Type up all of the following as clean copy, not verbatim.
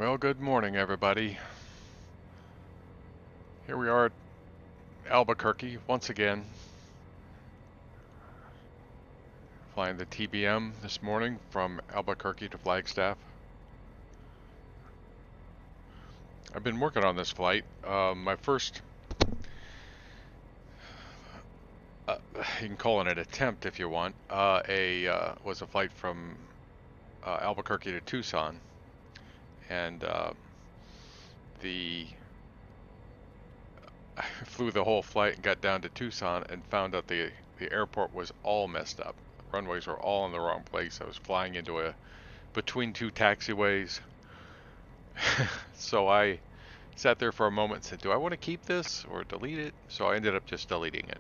Well, good morning, everybody. Here we are at Albuquerque once again, flying the TBM this morning from Albuquerque to Flagstaff. I've been working on this flight. My first, you can call it an attempt if you want, was a flight from Albuquerque to Tucson, and I flew the whole flight and got down to Tucson and found out the airport was all messed up. Runways were all in the wrong place. I was flying into between two taxiways. So I sat there for a moment and said, do I want to keep this or delete it? So I ended up just deleting it.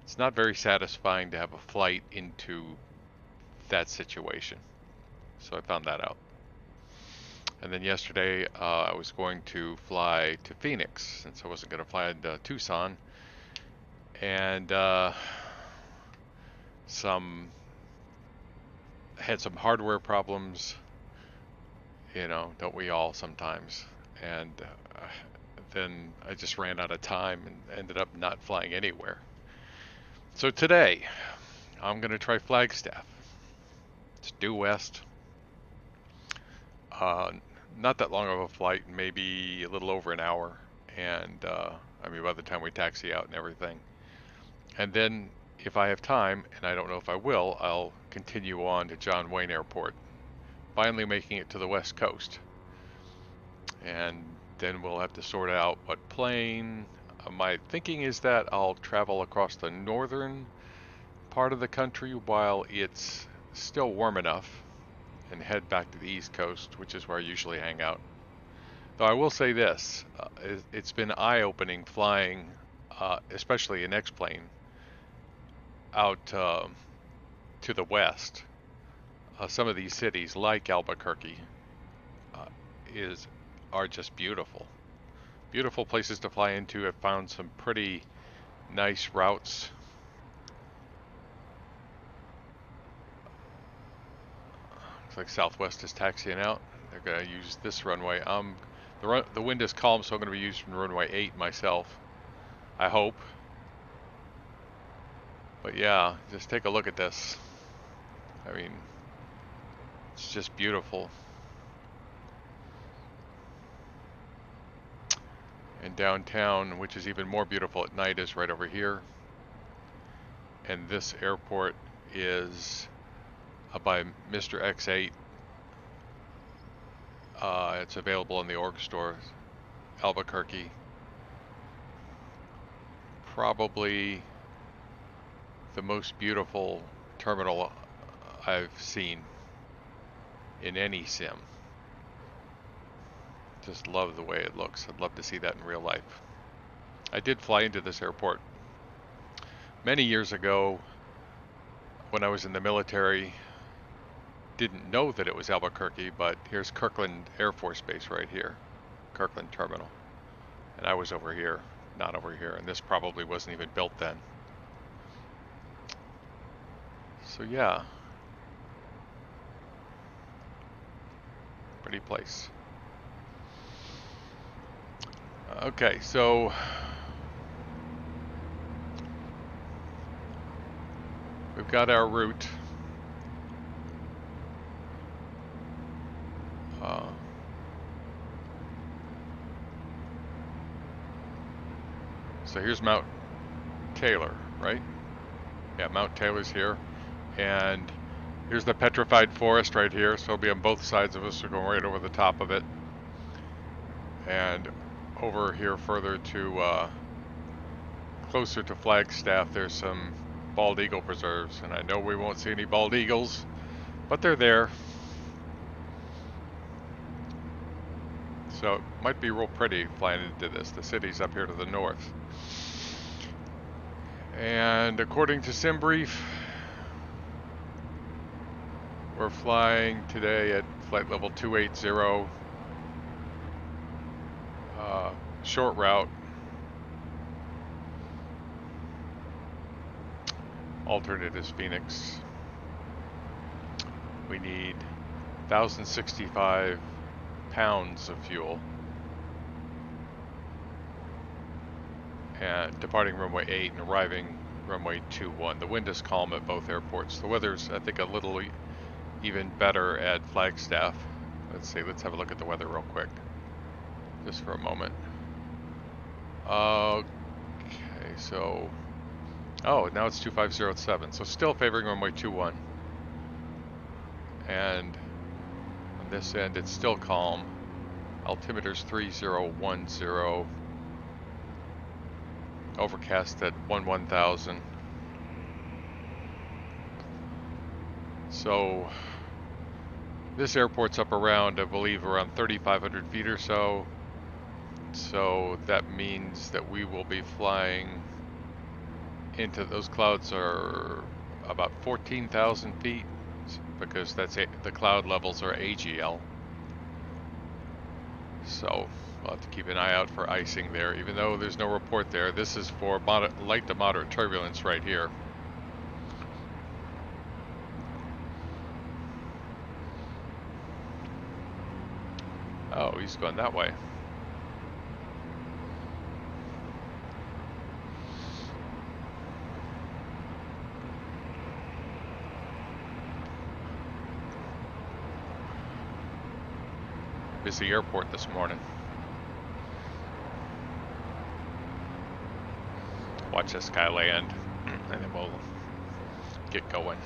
It's not very satisfying to have a flight into that situation. So I found that out. And then yesterday, I was going to fly to Phoenix since I wasn't going to fly into Tucson. And had some hardware problems, don't we all sometimes? And then I just ran out of time and ended up not flying anywhere. So today, I'm going to try Flagstaff. It's due west. Not that long of a flight, maybe a little over an hour. And by the time we taxi out and everything. And then if I have time, and I don't know if I will, I'll continue on to John Wayne Airport, finally making it to the West Coast. And then we'll have to sort out what plane. My thinking is that I'll travel across the northern part of the country while it's still warm enough and head back to the East Coast, which is where I usually hang out. Though I will say this, it's been eye-opening flying, especially an X-plane, out to the west. Some of these cities, like Albuquerque, are just beautiful. Beautiful places to fly into. I've found some pretty nice routes. Looks like Southwest is taxiing out. They're going to use this runway. The wind is calm, so I'm going to be using runway 8 myself. I hope. But yeah, just take a look at this. It's just beautiful. And downtown, which is even more beautiful at night, is right over here. And this airport is by Mr. X8. It's available in the org store, Albuquerque. Probably the most beautiful terminal I've seen in any sim. Just love the way it looks. I'd love to see that in real life. I did fly into this airport many years ago when I was in the military. Didn't know that it was Albuquerque, but here's Kirkland Air Force Base right here, Kirkland Terminal. And I was over here, not over here, and this probably wasn't even built then. So yeah, pretty place. Okay, so we've got our route. So here's Mount Taylor, right? Yeah, Mount Taylor's here. And here's the Petrified Forest right here. So it'll be on both sides of us. We're going right over the top of it. And over here further to closer to Flagstaff, there's some bald eagle preserves. And I know we won't see any bald eagles, but they're there. So it might be real pretty flying into this. The city's up here to the north. And according to SimBrief, we're flying today at flight level 280. Short route. Alternate is Phoenix. We need 1,065 pounds of fuel. And departing runway 8 and arriving runway 21. The wind is calm at both airports. The weather's, I think, a little even better at Flagstaff. Let's see, let's have a look at the weather real quick, just for a moment. Okay, so, oh, now it's 2507, so still favoring runway 21. And on this end, it's still calm. Altimeter's 3010. Overcast at 1000. So this airport's up around, I believe, around 3,500 feet or so. So that means that we will be flying into, those clouds are about 14,000 feet, because that's the cloud levels are AGL. So we'll have to keep an eye out for icing there, even though there's no report there. This is for light to moderate turbulence right here. Oh, he's going that way. Busy airport this morning. Watch this guy land, and then we'll get going.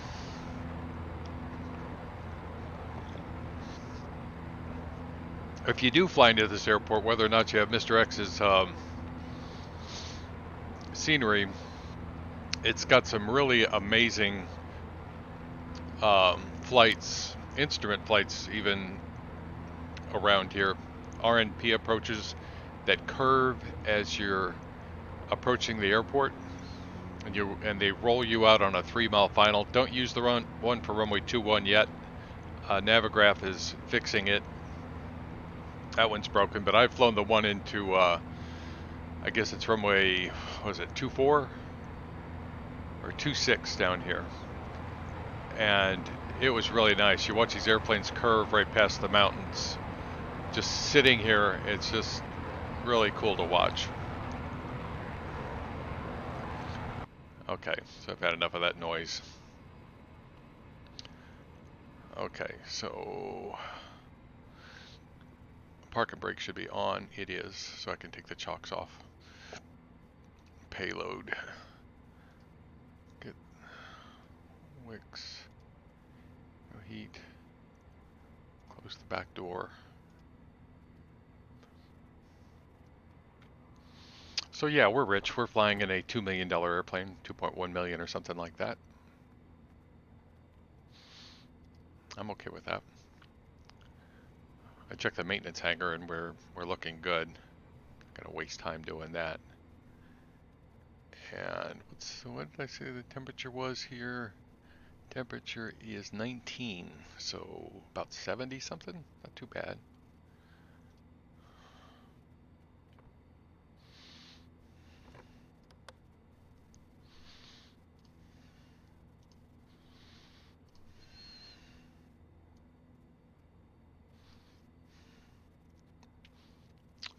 If you do fly into this airport, whether or not you have Mr. X's scenery, it's got some really amazing flights, instrument flights even around here. RNP approaches that curve as you're approaching the airport, and they roll you out on a 3-mile final. Don't use the one for runway 21 yet. Navigraph is fixing it. That one's broken, but I've flown the one into, I guess it's runway, what was it, 24 or 26 down here. And it was really nice. You watch these airplanes curve right past the mountains. Just sitting here, it's just really cool to watch. Okay, so I've had enough of that noise. Okay, so park and brake should be on. It is, so I can take the chocks off. Payload. Get wicks. No heat. Close the back door. So yeah, we're rich. We're flying in a $2 million airplane, 2.1 million or something like that. I'm okay with that. I checked the maintenance hangar and we're looking good. Not gonna waste time doing that. And what did I say the temperature was here? Temperature is 19, so about 70 something. Not too bad.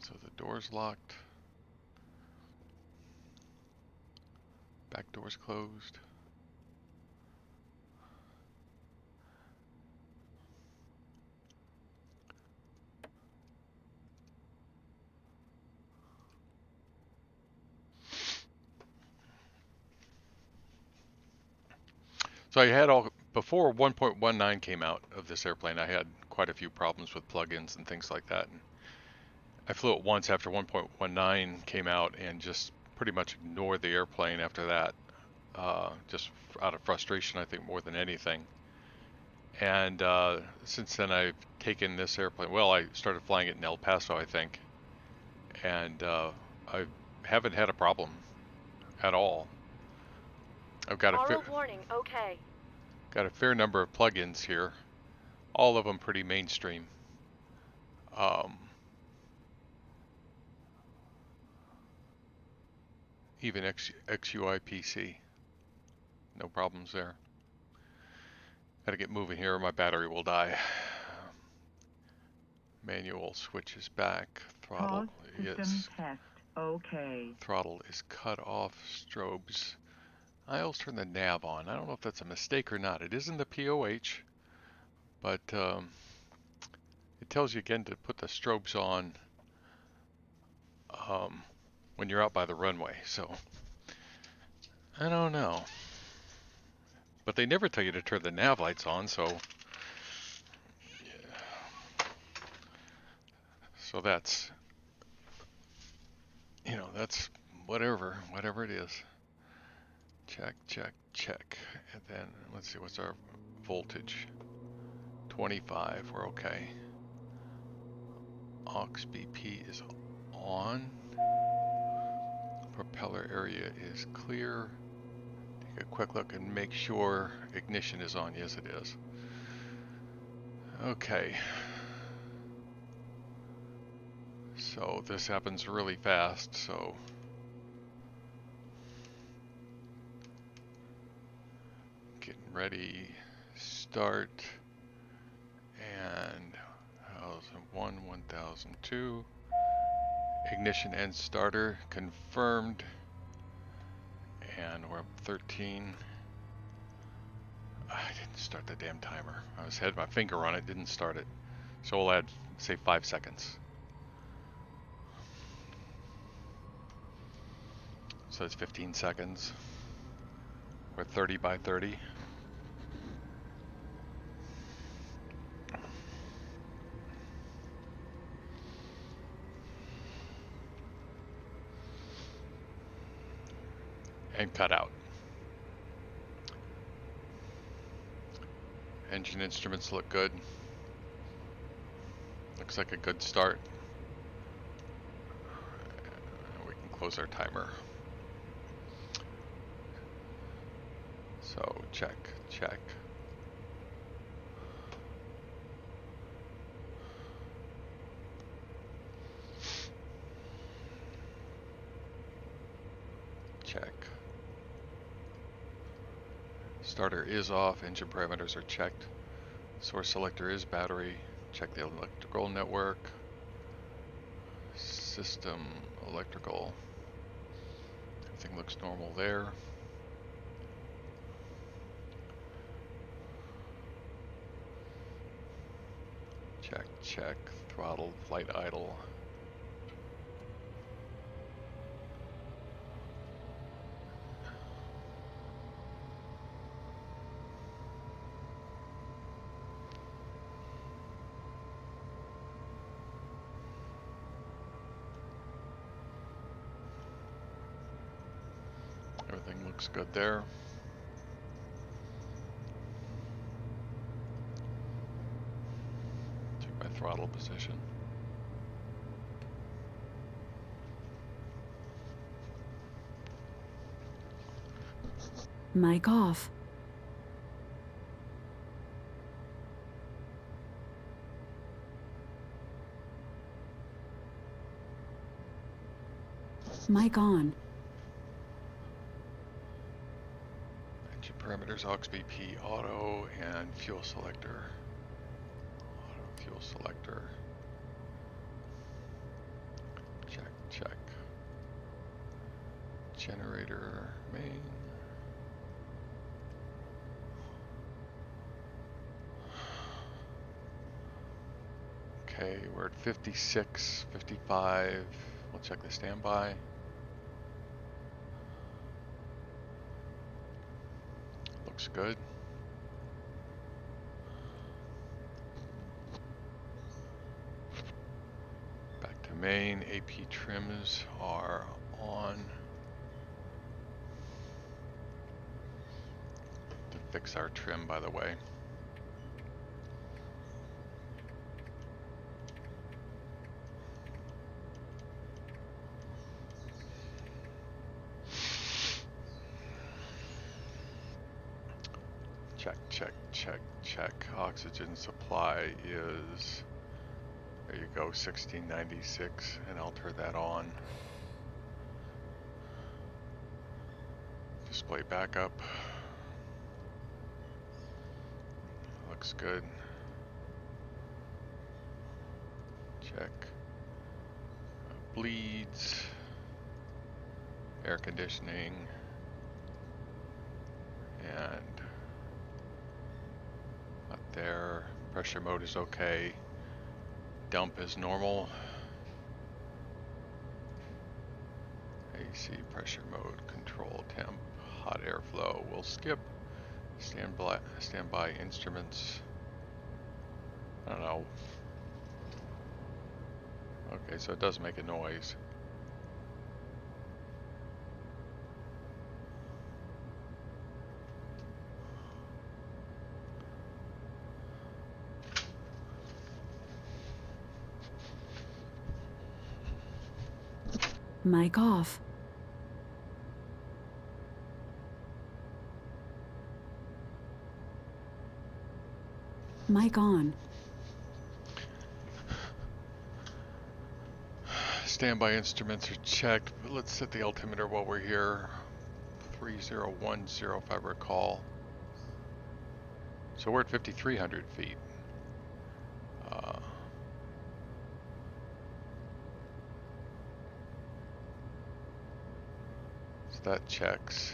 So the door's locked. Back door's closed. So I had before 1.19 came out of this airplane, I had quite a few problems with plugins and things like that. And I flew it once after 1.19 came out and just pretty much ignored the airplane after that. Just out of frustration, I think, more than anything. And since then, I've taken this airplane. Well, I started flying it in El Paso, I think, and I haven't had a problem at all. I've got got a fair number of plugins here, all of them pretty mainstream. Even XUI PC, no problems there. Gotta get moving here or my battery will die. Manual switches back. Pause system test. Okay. Throttle is cut off. Strobes. I always turn the nav on. I don't know if that's a mistake or not. It is in the POH, but it tells you again to put the strobes on when you're out by the runway. So I don't know. But they never tell you to turn the nav lights on, so that's, that's whatever it is. Check, check, check. And then let's see, what's our voltage? 25, we're okay. Aux BP is on. Propeller area is clear. Take a quick look and make sure ignition is on. Yes, it is. Okay. So this happens really fast, so getting ready, start, and 1001, 1002. Ignition and starter confirmed, and we're up 13. I didn't start the damn timer. I had my finger on it, didn't start it. So we'll add, say, 5 seconds. So it's 15 seconds. We're 30 by 30. And cut out. Engine instruments look good. Looks like a good start. We can close our timer. So check, check. Check. Starter is off, engine parameters are checked. Source selector is battery. Check the electrical network. System electrical. Everything looks normal there. Check, check. Throttle, flight idle. Everything looks good there. Check my throttle position. Mic off. Mic on. Engine parameters, aux BP, auto, and fuel selector. Auto, fuel selector. Check, check. Generator, main. Okay, we're at 56, 55. We'll check the standby. Looks good. Back to main. AP trims are on. To fix our trim, by the way. Check, check, check, check. Oxygen supply is, there you go, 1696, and I'll turn that on. Display backup. Looks good. check. Bleeds, air conditioning, and not there. Pressure mode is okay. Dump is normal. AC pressure mode, control temp, hot airflow. We'll skip. Standby instruments. I don't know. Okay, so it does make a noise. Mic off. Mic on. Standby instruments are checked, but let's set the altimeter while we're here. 3010 if I recall. So we're at 5,300 feet. So that checks.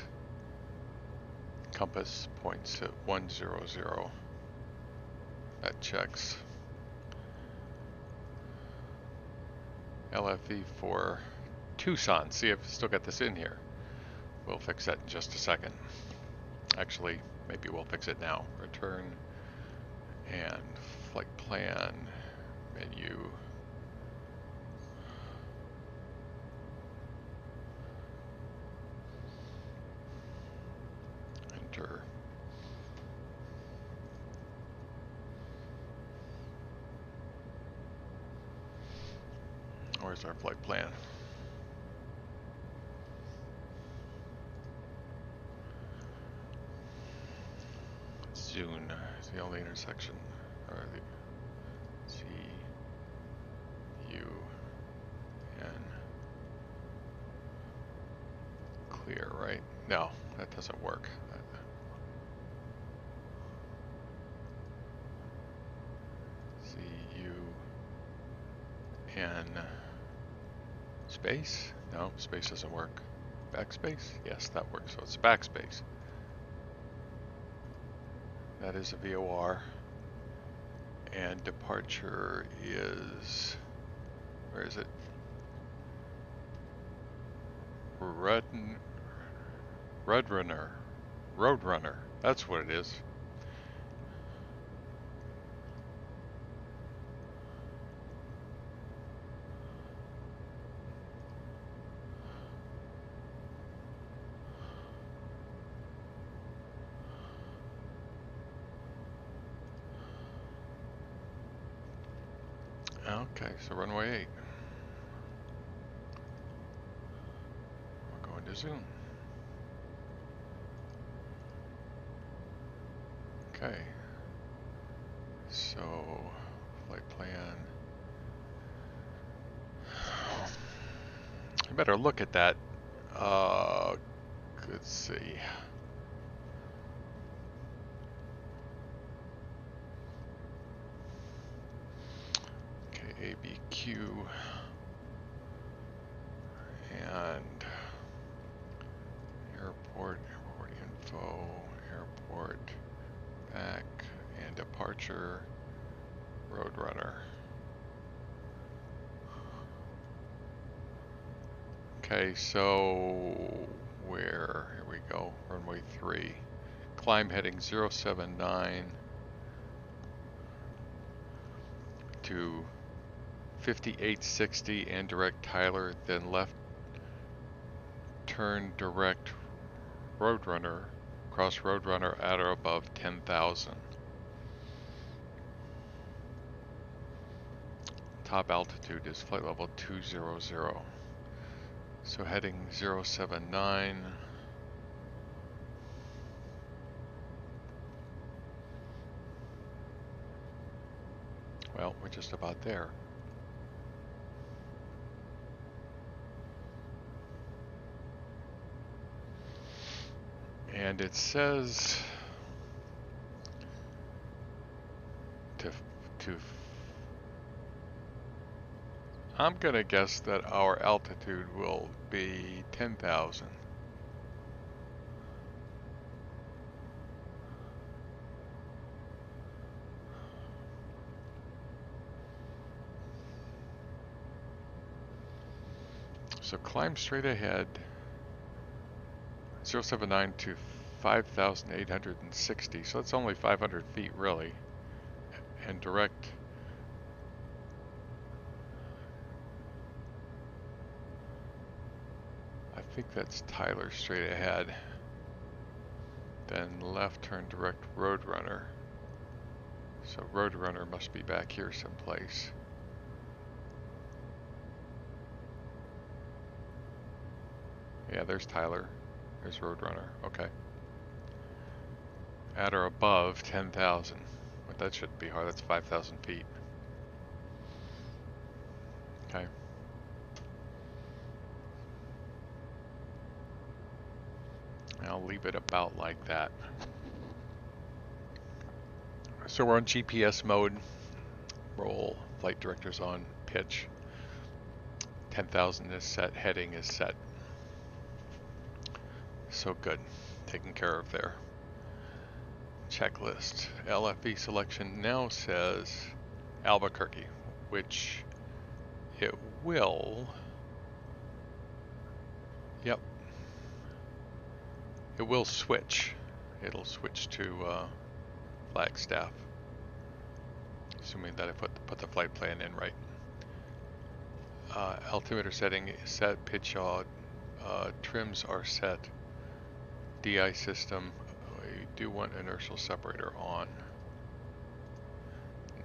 Compass points at 100. That checks. LFE for Tucson. See if I've still got this in here. We'll fix that in just a second. Actually, maybe we'll fix it now. Return and flight plan menu. Enter. Where's our flight plan? Zune is the only intersection, or the C U N. Clear, right? No, that doesn't work. C U N space? No, space doesn't work. Backspace? Yes, that works. So it's backspace. That is a VOR. And departure is, where is it? Roadrunner. That's what it is. Okay, so runway 8. We're going to zoom. Okay. So, flight plan. I better look at that. Let's see. KABQ and airport info, airport back and departure, Roadrunner. Okay, so here we go, runway 3. Climb heading 079 to 5860 and direct Tyler, then left turn direct Roadrunner, cross Roadrunner at or above 10,000. Top altitude is flight level 200. So heading 079. Well, we're just about there. And it says to I'm gonna guess that our altitude will be 10,000. So climb straight ahead, 079 to 5,860, so it's only 500 feet really, and direct. I think that's Tyler straight ahead. Then left turn direct Roadrunner. So Roadrunner must be back here someplace. Yeah, there's Tyler. There's Roadrunner. Okay. At or above 10,000. But that shouldn't be hard. That's 5,000 feet. Okay. I'll leave it about like that. So we're on GPS mode. Roll. Flight director's on. Pitch. 10,000 is set. Heading is set. So good. Taken care of there. Checklist. LFE selection now says Albuquerque, which it will. Yep. It will switch. It'll switch to Flagstaff, assuming that I put the flight plan in right. Altimeter setting is set. Pitch yaw. Trims are set. DI system. We do want inertial separator on.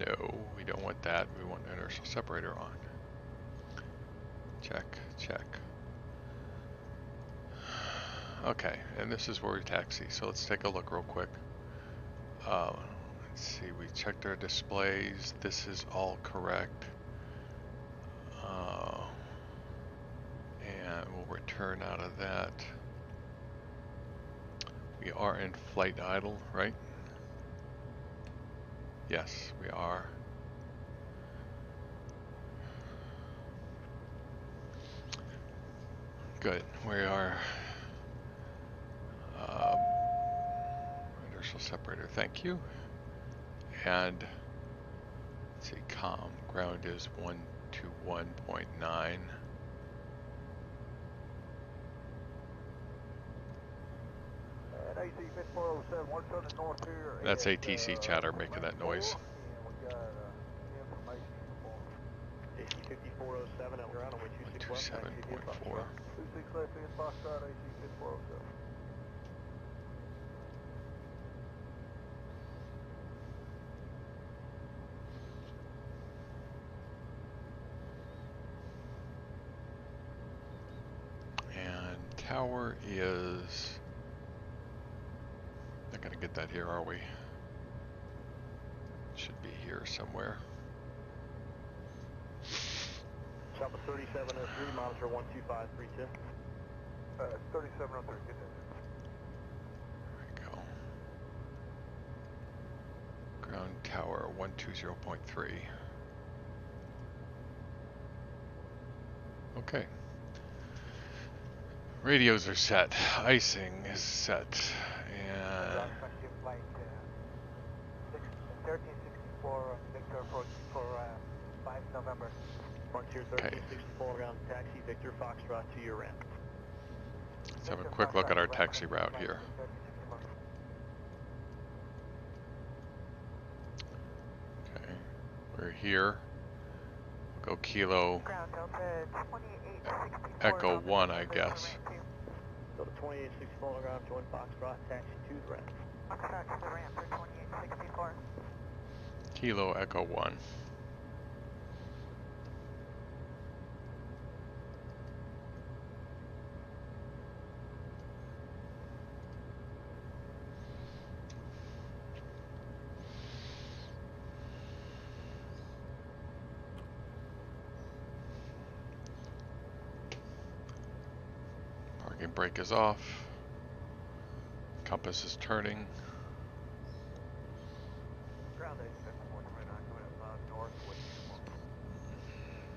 No, we don't want that. We want inertial separator on. Check, check. Okay, and this is where we taxi, so let's take a look real quick. Let's see, we checked our displays. This is all correct. And we'll return out of that. We are in flight idle, right? Yes, we are. Good, we are. Inertial separator, thank you. And let's see, ground is 121.9. That's ATC chatter making that noise. AC 5407 at ground on way 127.4. 26 left in Foxtrot, AC 5407. And tower is, not gonna get that here, are we? Should be here somewhere. Chopper 3703, monitor 12532. 3703, get that. There we go. Ground tower 120.3. Okay. Radios are set. Icing is set. And 1364 Victor for 5 November. Frontier 1364 ground taxi Victor Foxtrot to your ramp. let's have a quick look at our taxi route here. Okay, we're here. We'll go Kilo Echo 1, I guess. So the 2864 ground join Foxtrot taxi to the ramp. Foxtrot to the ramp for 2864. Kilo Echo 1. Parking brake is off. Compass is turning. Ground 861 right on, coming up north with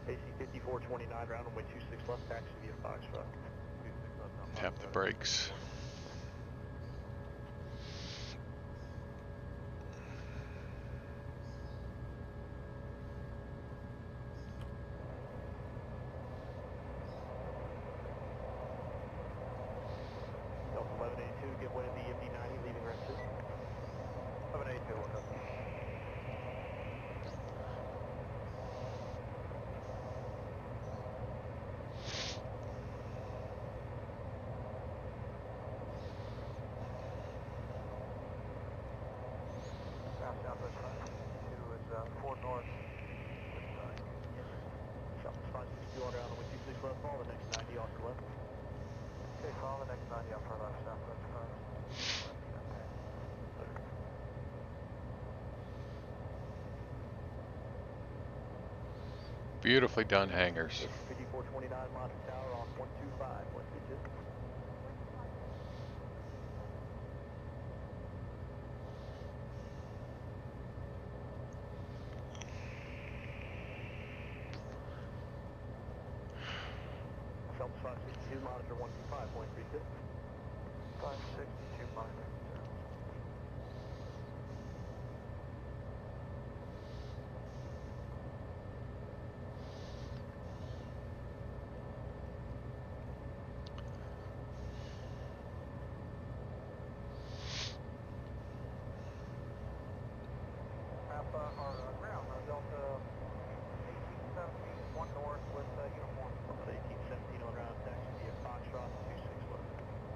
AC 5429, runway 26 left, taxi via Foxtrot. 26 left. Tap the brakes. Delta 1182, give way to the MD-90, leaving ramp 2. 1182, what's up? Southwest 2 is 4 north. Southwest 562 on runway 26 left, follow the next 90 off your left. Okay, follow the next 90 off our left, Southwest 5. Beautifully done hangars. 5429 Monster Tower off 125, West Beaches. Phelps 562, monitor 125.32. 562, monitor. Ground, Delta 1817, 1 north with uniform. Delta 1817 on ground, taxi via Foxtrot 26 left.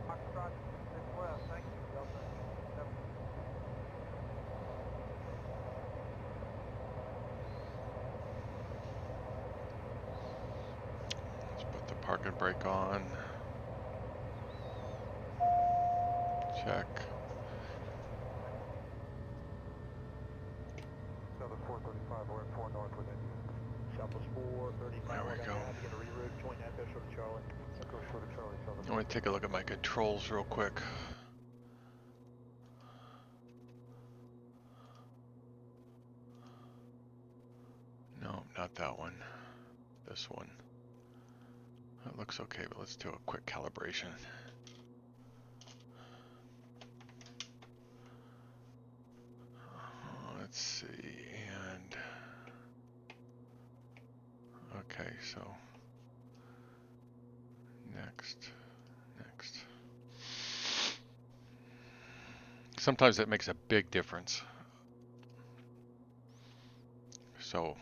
Foxtrot 26 left, thank you, Delta 1817. Let's put the parking brake on. Check. Southwest 435, we're at 4 north with India. Southwest 435, There we go. Get a reroute, join Echo, short of Charlie. Echo, short of Charlie, I want to take a look at my controls real quick. No, not that one. This one. That looks okay, but let's do a quick calibration. Let's see, and okay, so next. Sometimes it makes a big difference. So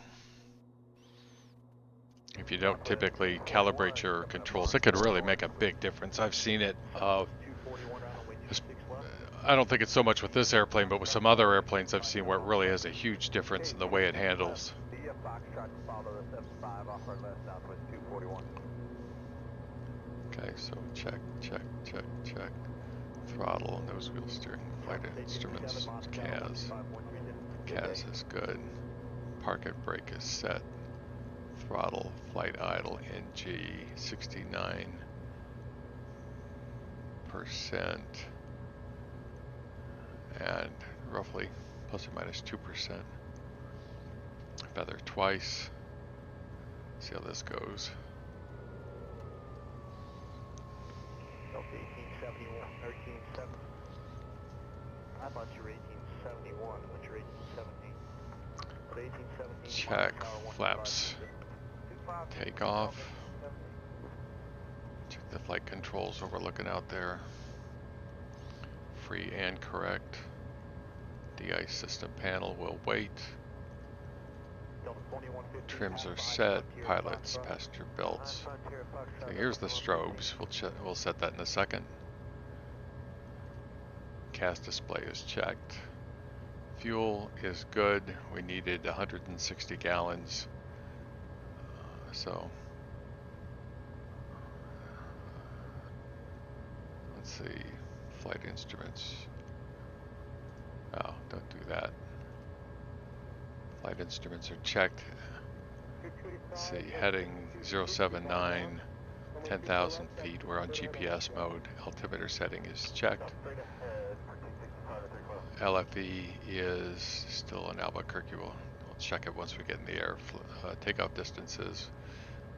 if you don't typically calibrate your controls, it could really make a big difference. I've seen it. I don't think it's so much with this airplane, but with some other airplanes I've seen where it really has a huge difference in the way it handles. Okay, so check. Throttle, nose wheel steering, flight instruments, CAS. CAS is good. Park and brake is set. Throttle, flight idle, NG, 69%. And roughly plus or minus 2%. Feather twice. See how this goes. Delta 1871, 1370. I thought you were 1871, but you're 1817. But 1817. Check flaps. Take off. Check the flight controls what we're looking out there. Free and correct. De-ice system panel will wait. Trims are set. Pilots, passenger belts. So here's the strobes. We'll set that in a second. CAS display is checked. Fuel is good. We needed 160 gallons. So let's see. Flight instruments. Oh, don't do that. Flight instruments are checked. Let's see, heading 079, 10,000 feet. We're on GPS mode. Altimeter setting is checked. LFE is still in Albuquerque. We'll We'll check it once we get in the air. Takeoff distances.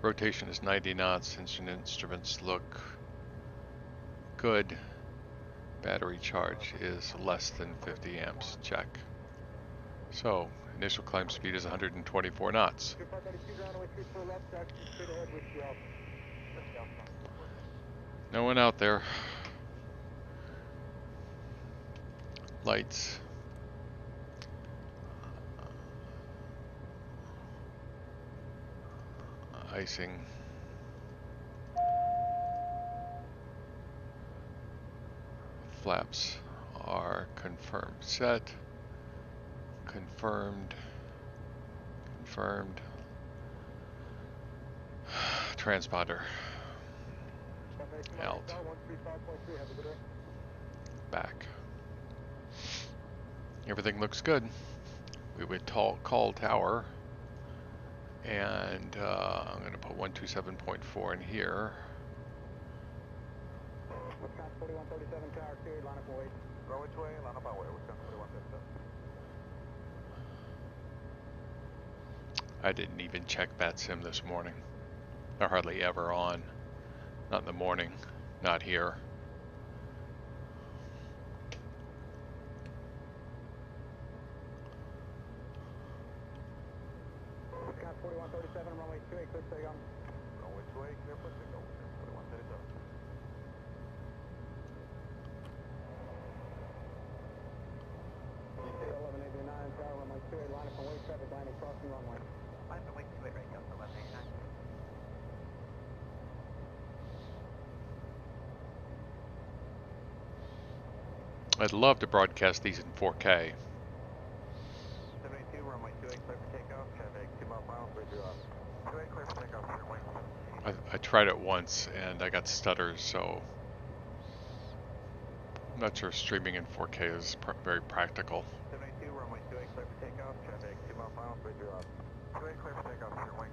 Rotation is 90 knots. Engine instruments look good. Battery charge is less than 50 amps. Check. So, initial climb speed is 124 knots. No one out there. Lights. Icing. Flaps are confirmed. Set. Confirmed. Confirmed. Transponder. Out. Back. Everything looks good. We would call tower. And I'm going to put 127.4 in here. Wisconsin 4137 tower, cleared, line up and wait. Go which way? Line up and wait. Wisconsin 4137. I didn't even check that sim this morning. They're hardly ever on. Not in the morning. Not here. Wisconsin 4137, runway 28, clear, stay on. Runway 28, clear, put signal. 4137. DK 1189 tower, runway 28, line up and wait, traffic landing, crossing runway. Line up and wait, 28 right now, 1189. I'd love to broadcast these in 4K. 72, runway 28, clear for takeoff, traffic 2 mile per hour, bridge you off. 28, clear for takeoff, runway. I tried it once and I got stutters, so I'm not sure streaming in 4K is very practical. 72, runway 28, clear for takeoff, traffic 2 mile per hour, bridge you off. 28, clear for takeoff, runway.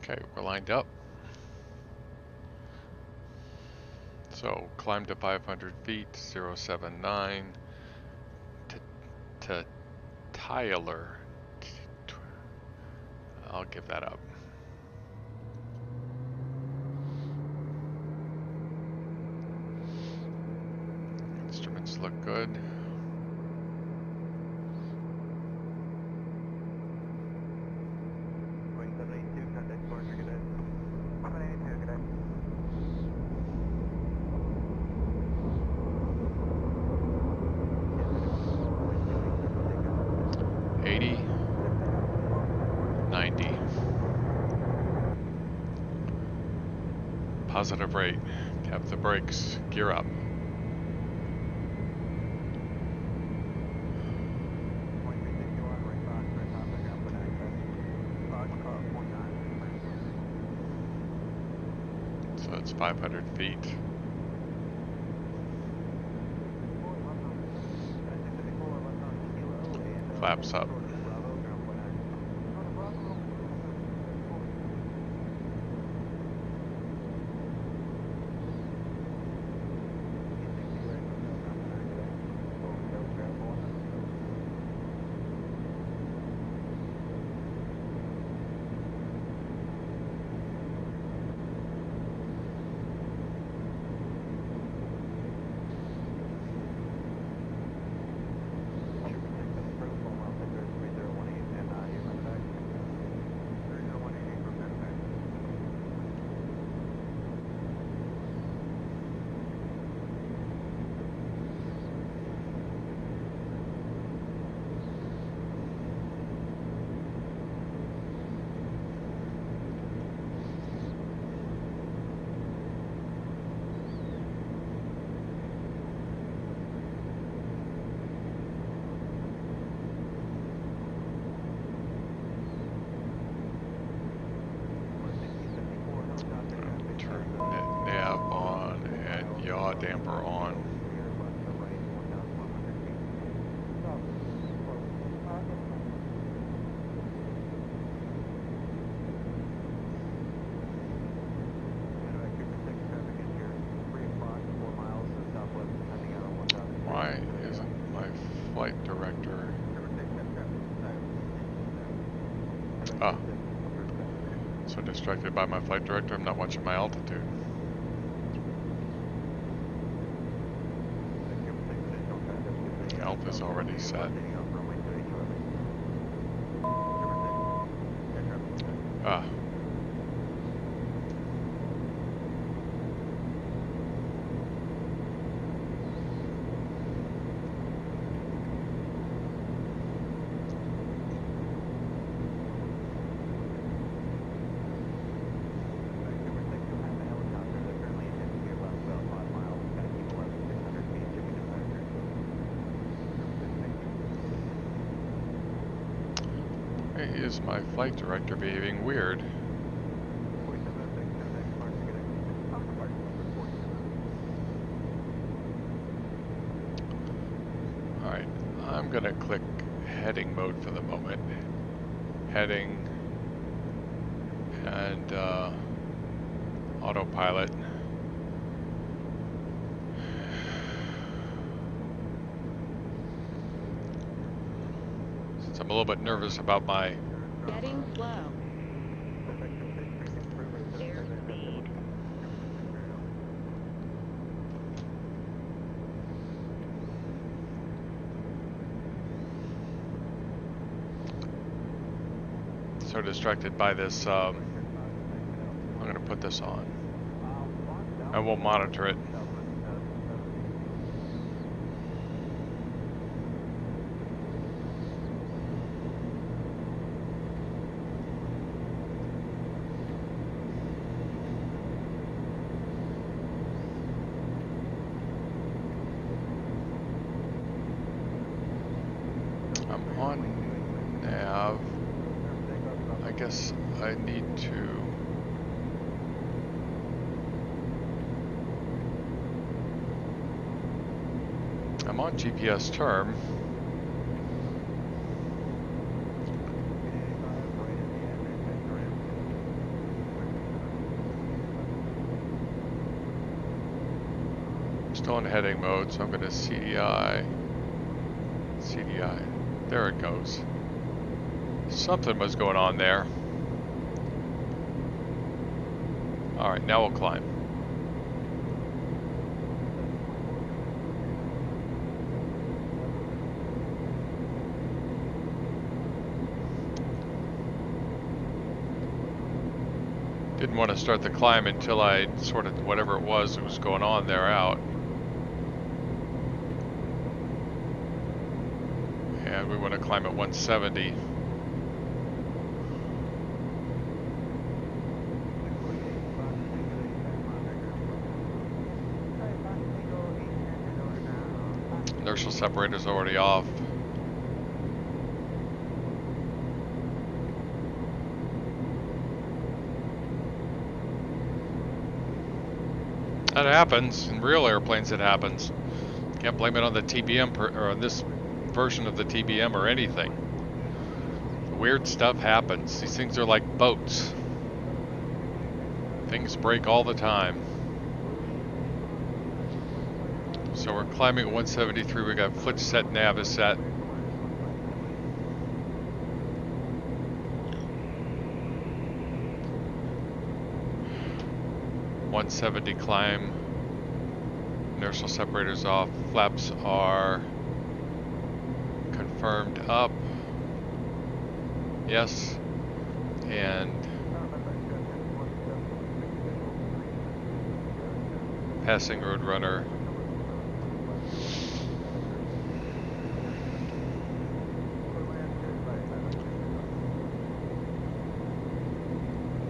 Okay, we're lined up. So climb to 500 feet, 079 to Tyler. I'll give that up. Instruments look good. Wing 782, contact departure, good day. 782, good day. 80, 90. Positive rate. Tap the brakes. Gear up. So it's 500 feet. Flaps up. Damper on. Why isn't my flight director? Ah, so distracted by my flight director, I'm not watching my altitude. Alpha's already set. Ah. Is my flight director behaving weird? Alright, I'm gonna click heading mode for the moment. Heading and autopilot. Since I'm a little bit nervous about my Getting slow. Airspeed. so distracted by this, I'm gonna put this on. And we'll monitor it. I'm on nav. I guess I need to I'm on GPS term. Still in heading mode, so I'm going to CDI. There it goes. Something was going on there. Alright, now we'll climb. Didn't want to start the climb until I sorted whatever it was that was going on there out. And we want to climb at 170. Inertial separator's already off. That happens. In real airplanes it happens. Can't blame it on the TBM or on this version of the TBM or anything. Weird stuff happens. These things are like boats. Things break all the time. So we're climbing at 173. We got foot set, nav is set. .170 climb. Inertial separators off. Flaps are confirmed up. Yes. And passing Roadrunner.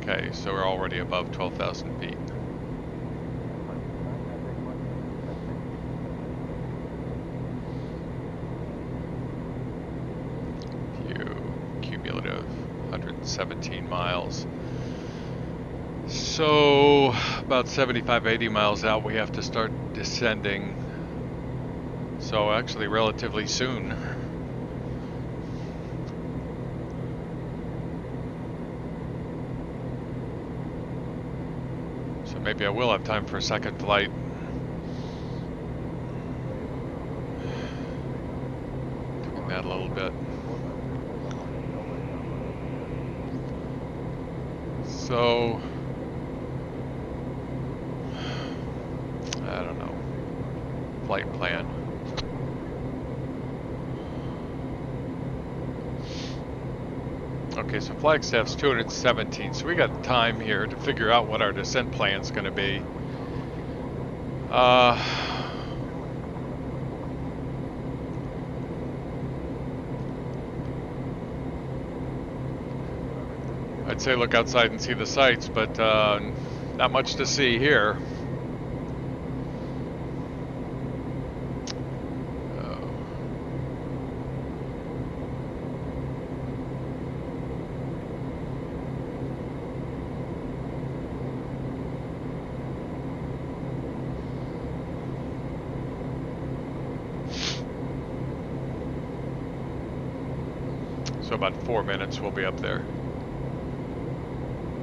Okay, so we're already above 12,000 feet. Cumulative 117 miles. So about 75-80 miles out we have to start descending. So actually relatively soon. So maybe I will have time for a second flight. Doing that a little bit. So, I don't know. Flight plan. Okay, so Flagstaff's 217, so we got time here to figure out what our descent plan's going to be. I'd say look outside and see the sights, but not much to see here. So about 4 minutes we'll be up there.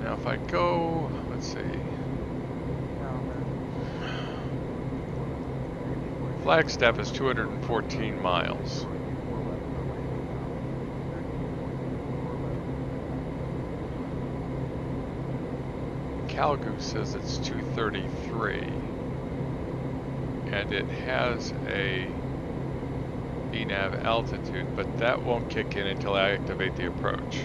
Now if I go, let's see. Flagstaff is 214 miles. KABQ says it's 233. And it has a VNAV altitude, but that won't kick in until I activate the approach.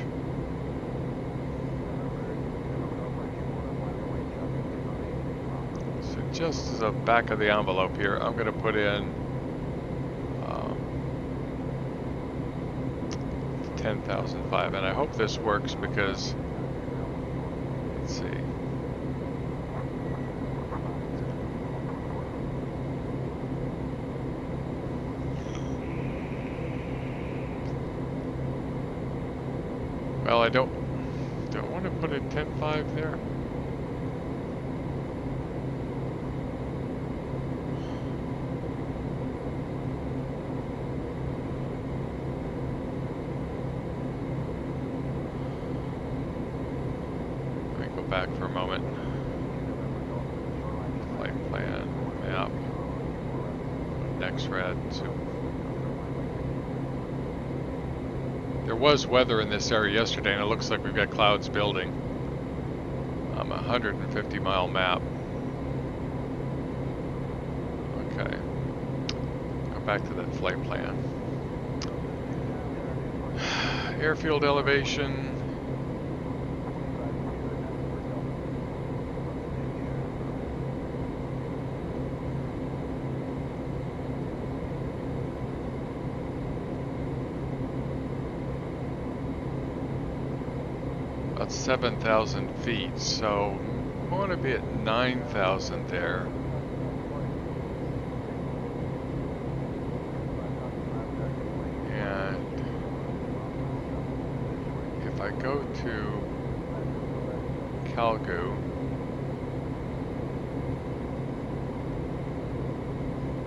So just as a back of the envelope here, I'm going to put in 10,005, and I hope this works because, let's see. Well, I don't want to put a 10.5 there. Let me go back for a moment. Flight plan, map, next red. There was weather in this area yesterday, and it looks like we've got clouds building. 150-mile map. Okay. Go back to that flight plan. Airfield elevation. About 7,000 feet, so I want to be at 9,000 there. And if I go to KABQ,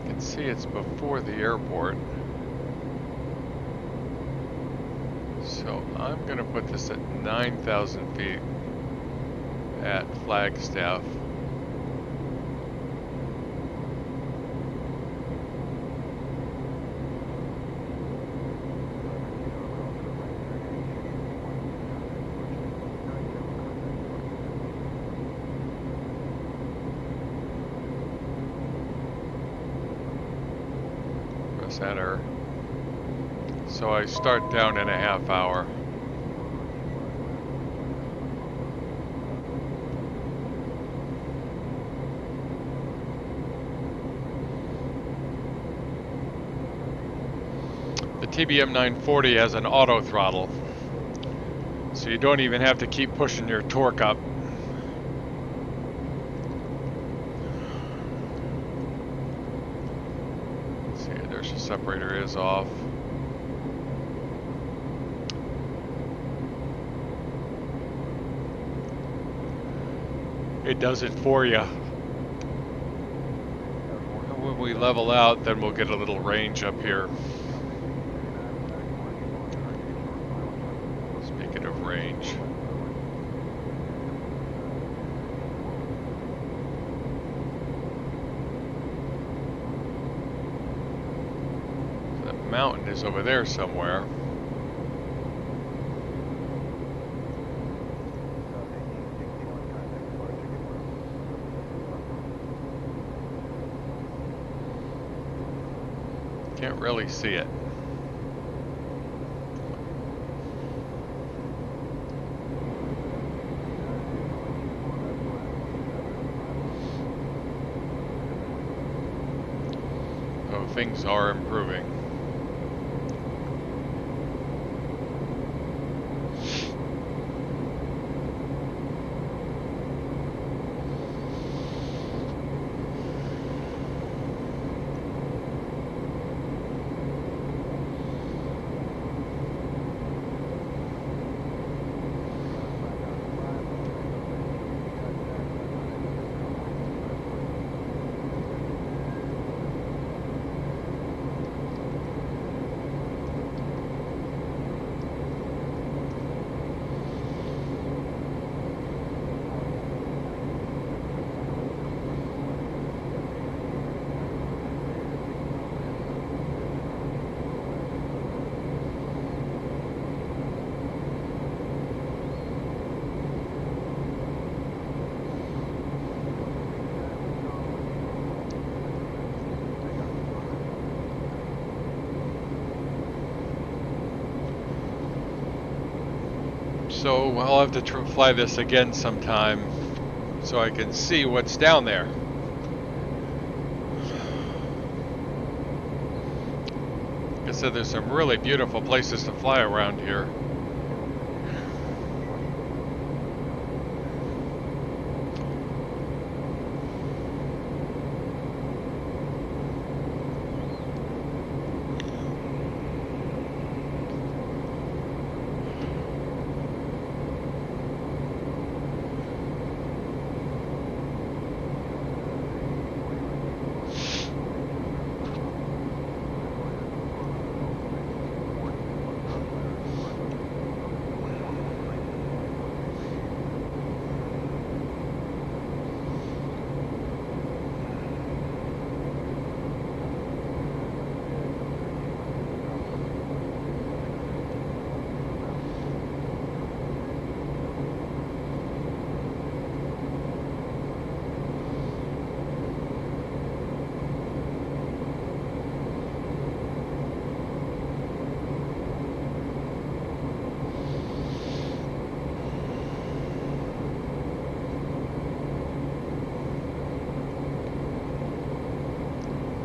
you can see it's before the airport. So I'm going to put this at 9,000 feet at Flagstaff. Press enter. So I start down in a half hour. The TBM900 has an auto throttle, so you don't even have to keep pushing your torque up. Let's see, inertia separator is off. It does it for you. And when we level out, then we'll get a little range up here. Speaking of range. So that mountain is over there somewhere. can't really see it. Oh, things are improving. So I'll have to fly this again sometime so I can see what's down there. Like I said, there's some really beautiful places to fly around here.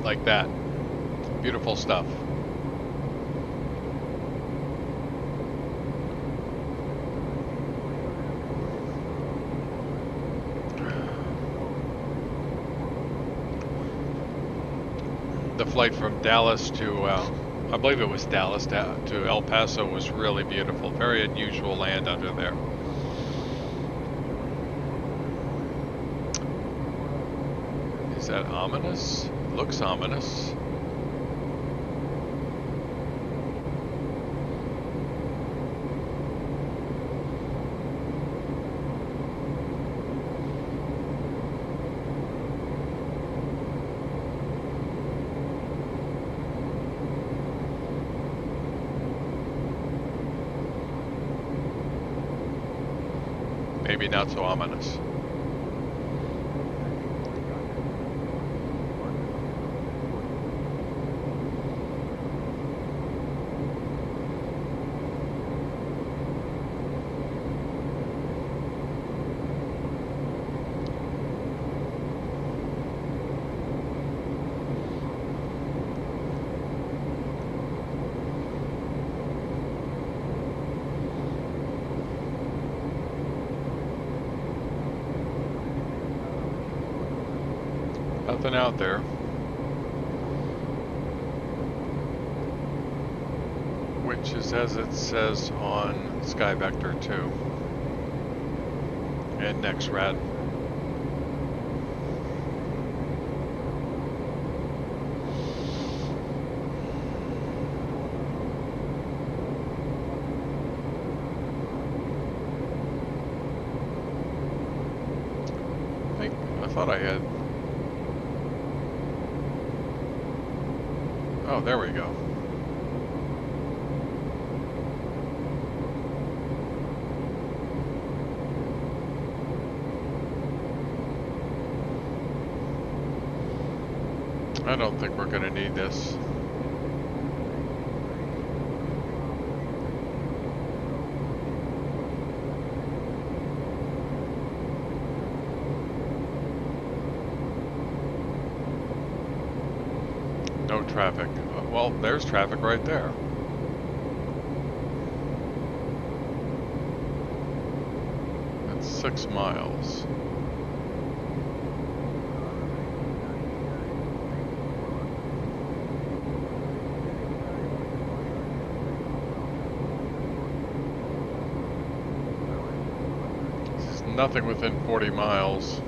Like that. Beautiful stuff. The flight from Dallas to, I believe it was Dallas to El Paso was really beautiful. Very unusual land under there. Is that ominous? Looks ominous. Maybe not so ominous. Nothing out there. Which is as it says on Sky Vector 2 and NextRad. I thought I had. Oh, there we go. I don't think we're going to need this. traffic. Well, there's traffic right there. That's 6 miles. There's nothing within 40 miles.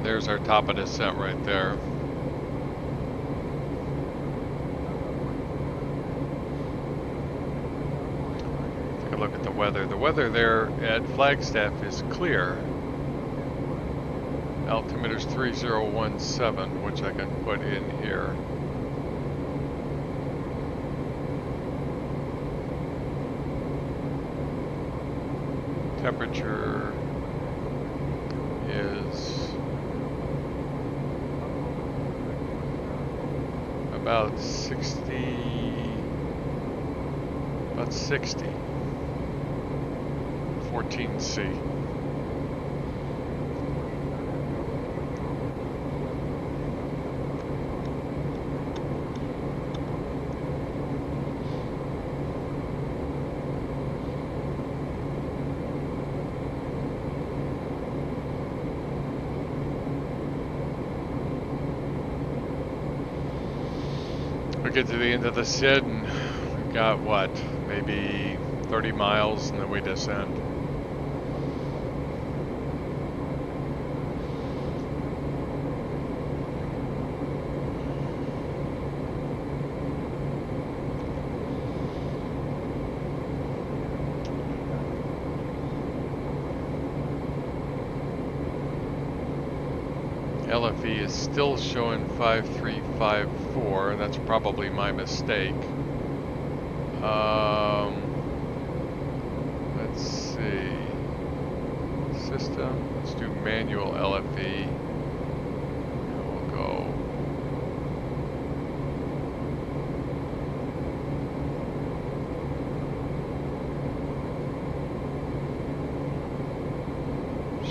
There's our top of descent right there. Take a look at the weather. The weather there at Flagstaff is clear. Altimeter's 3017, which I can put in here. Temperature is about 60, about 60, 14C. We get to the end of the SID and we've got what, maybe 30 miles and then we descend. LFE is still showing 5354, and that's probably my mistake. Let's see. System, let's do manual LFE. And we'll go.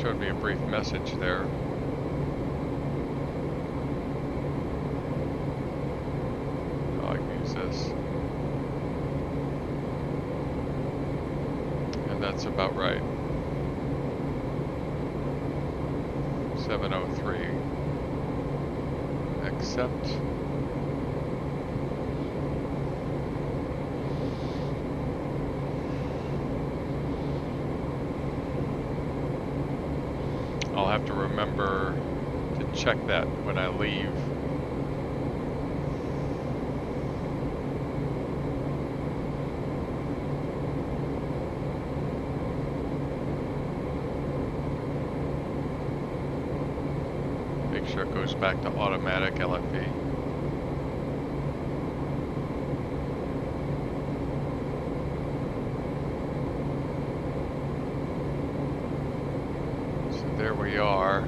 Showed me a brief message there. This. And that's about right. 703. Accept. remember to check that when I leave. Make sure it goes back to automatic LFE. So there we are.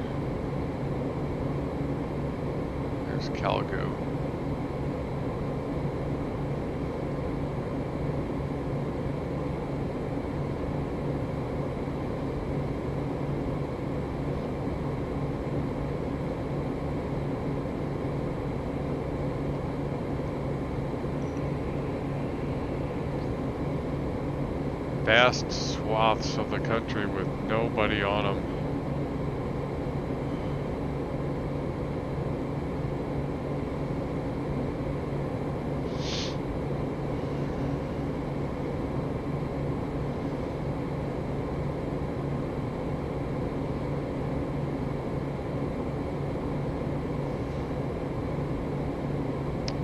There's Calgo. Vast swaths of the country with nobody on them.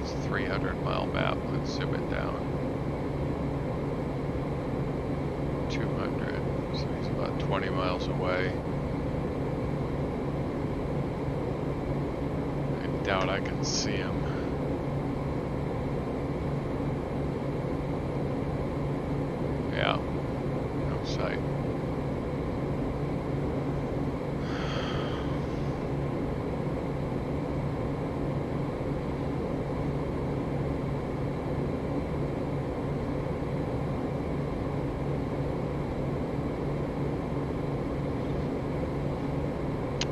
It's a 300-mile map. Let's zoom it down. 200, so he's about 20 miles away. I doubt I can see him. Yeah, no sight.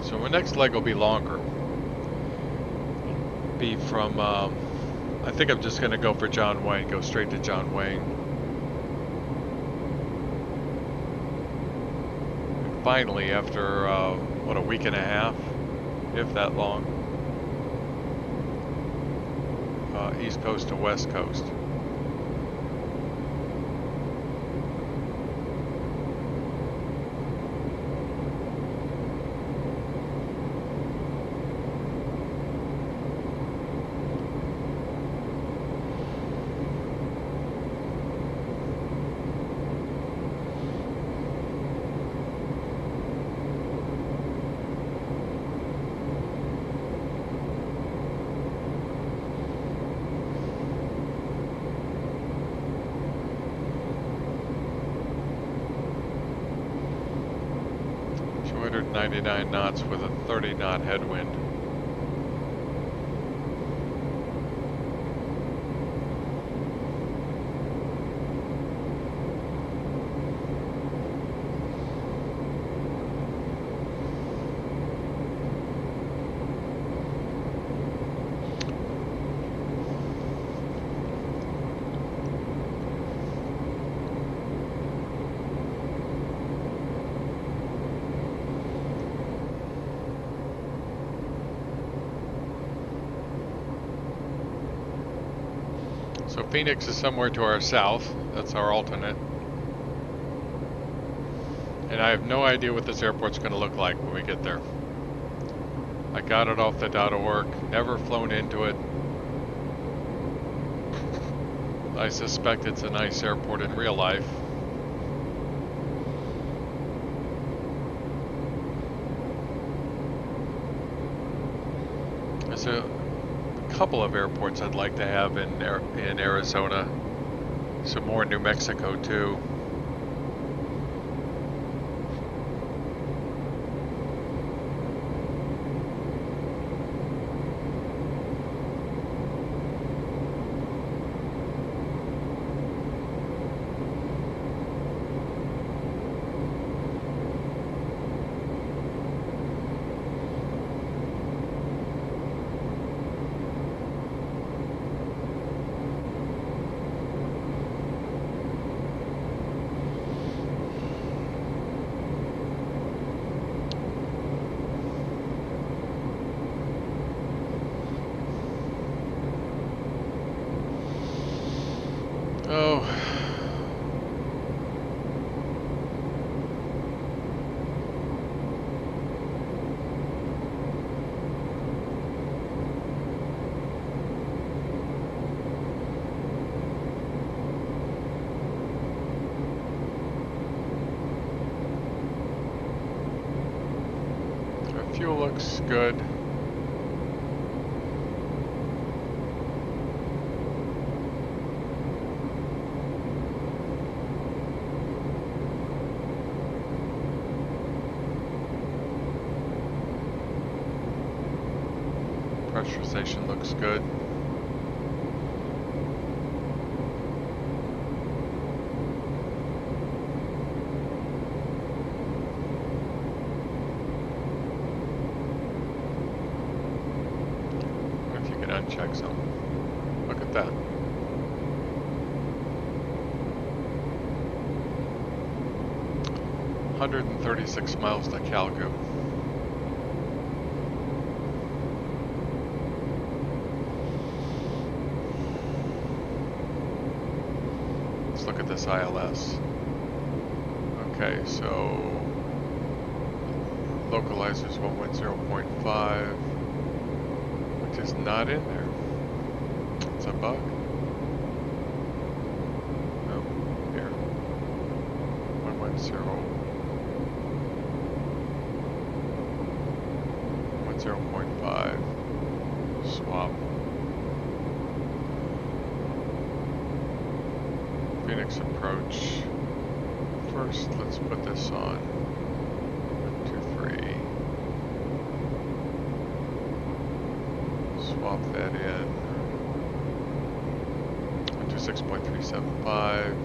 So my next leg will be longer. Be from, I think I'm just going to go for John Wayne, go straight to John Wayne. And finally, after, what, a week and a half, if that long, East Coast to West Coast. .99 knots with a 30-knot headwind. So Phoenix is somewhere to our south. That's our alternate. And I have no idea what this airport's going to look like when we get there. I got it off the .org, never flown into it. I suspect it's a nice airport in real life. There's a couple of airports I'd like to have in Arizona. Some more in New Mexico too. Oh. Fuel looks good. Pressurization looks good. If you can uncheck something. Look at that. $136 miles to Calgo. Look at this ILS. Okay, so localizer's 110.5, which is not in there. It's a bug. No, here. 110. 110.5. Swap. Phoenix approach. First, let's put this on. 1, 2, 3. Swap that in. 126.375.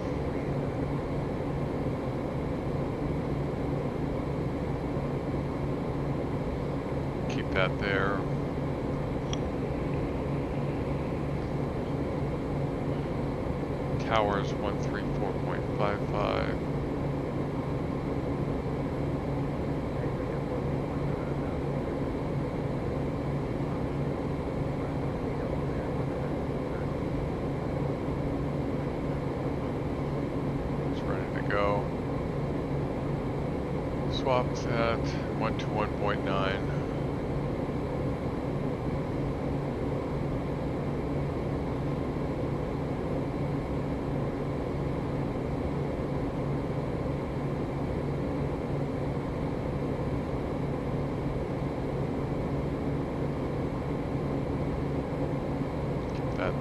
Keep that there. Towers 134.55. It's ready to go. Swapped at 121.9.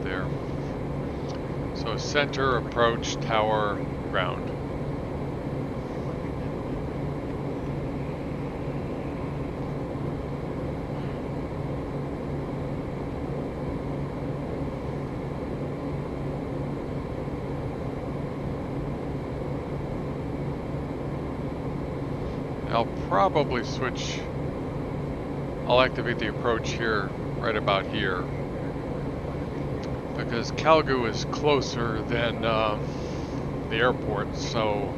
There. So center, approach, tower, ground. I'll probably switch. I'll activate the approach here, right about here. Because Calgo is closer than the airport, so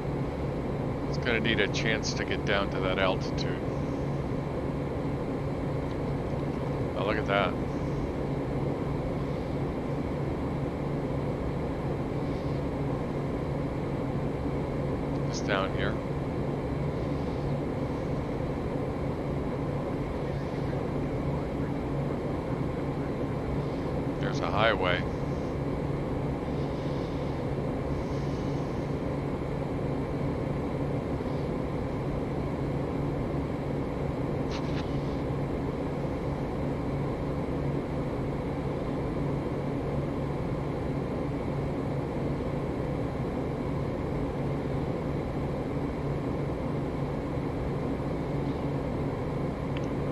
it's going to need a chance to get down to that altitude. Oh, look at that. Just down here. There's a highway.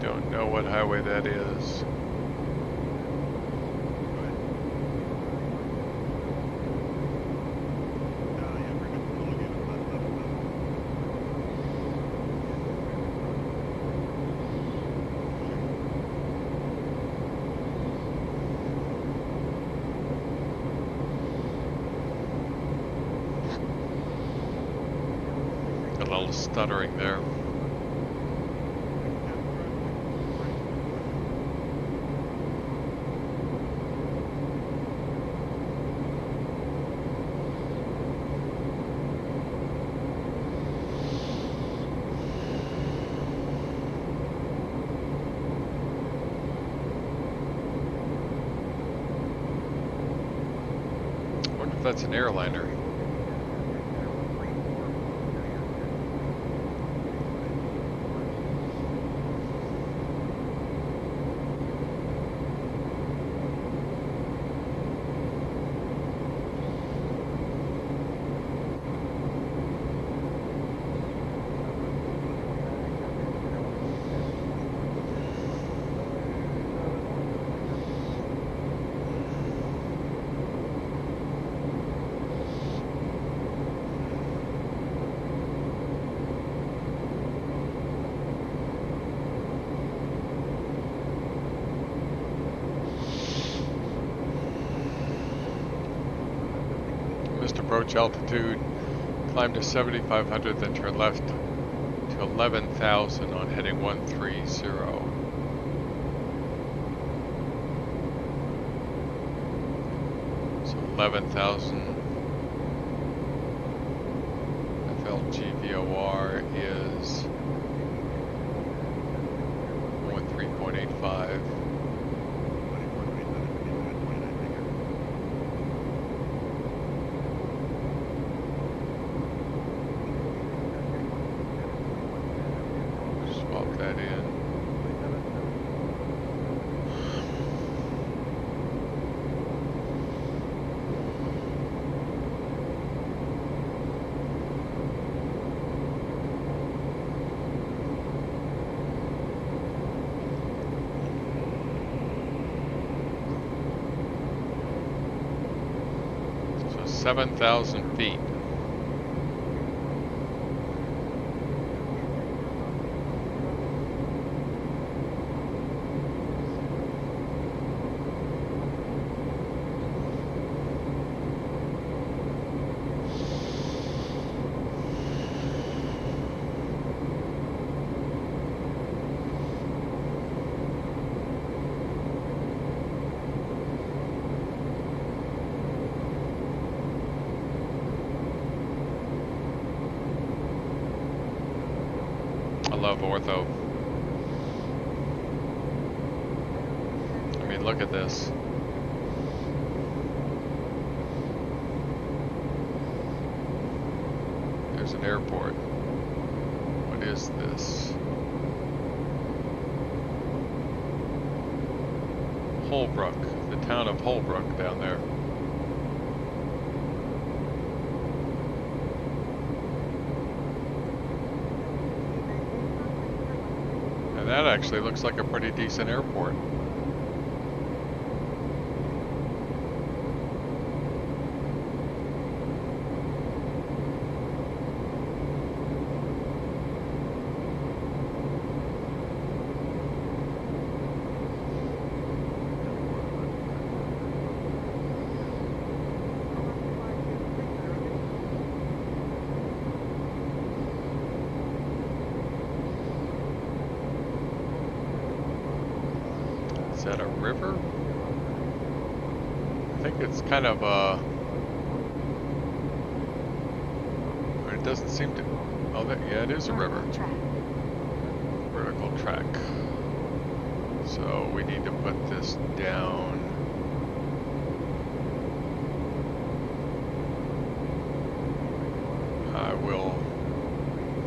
Don't know what highway that is. A little stuttering there. Wonder if that's an airliner. approach altitude, climb to 7,500, then turn left to 11,000 on heading 130. So 11,000 FLG VOR is 13.85. Swap that in. So 7,000 feet. I love Ortho. I mean, look at this. There's an airport. What is this? Holbrook, the town of Holbrook down there. And that actually looks like a pretty decent airport. Is that a river? I think it's kind of it doesn't seem to, oh that, yeah, it is a river. Vertical track. So we need to put this down. I will,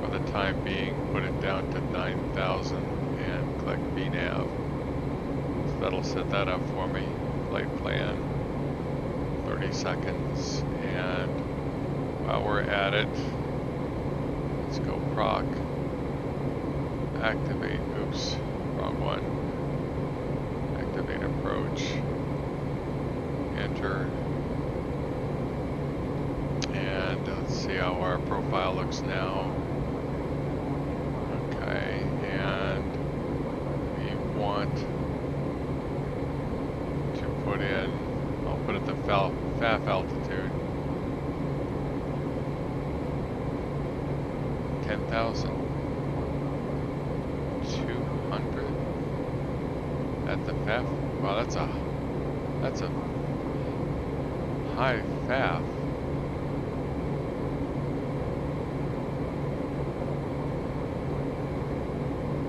for the time being, put it down to 9,000 and click VNAV. That'll set that up for me. Flight plan, 30 seconds. And while we're at it, let's go proc. Activate, oops, wrong one. Activate approach. Enter. And let's see how our profile looks now. Okay, and we want put in, I'll put it the FAF altitude, 10,200 at the FAF. Wow, that's a high FAF.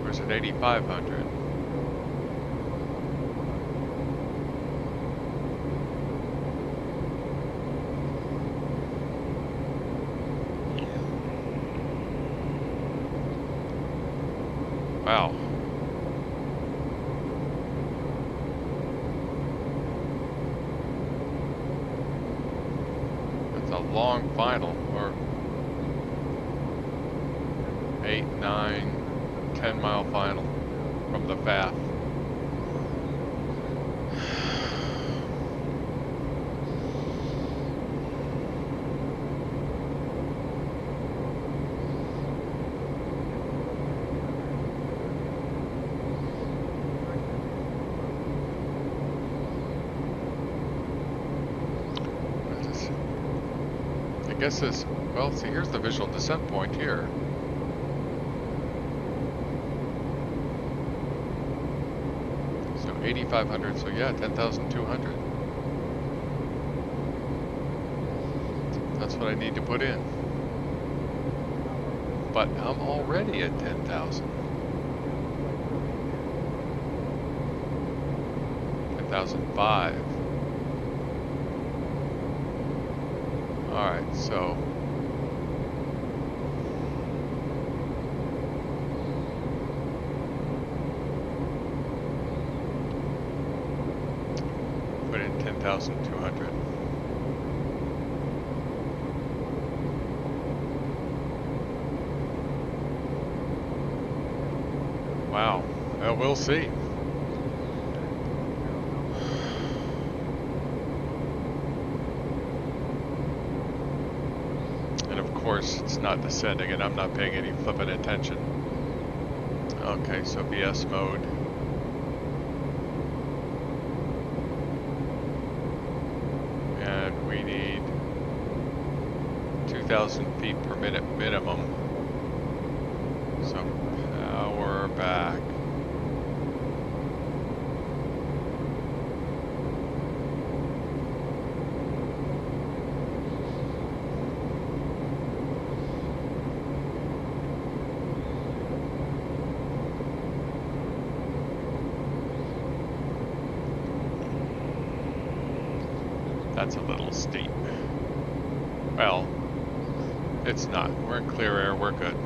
Where's it 8,500? Wow. It's a long final, or 8, 9, 10 mile final from the FAF. guess this, well, see, here's the visual descent point here. So 8,500, so yeah, 10,200. That's what I need to put in. But I'm already at 10,000. 10,005. Alright, so put in 10,200. Wow. Well, we'll see. And of course, it's not descending, and I'm not paying any flippin' attention. Okay, so BS mode. And we need 2,000 feet per minute minimum. So power back. That's a little steep. Well, it's not. We're in clear air, we're good.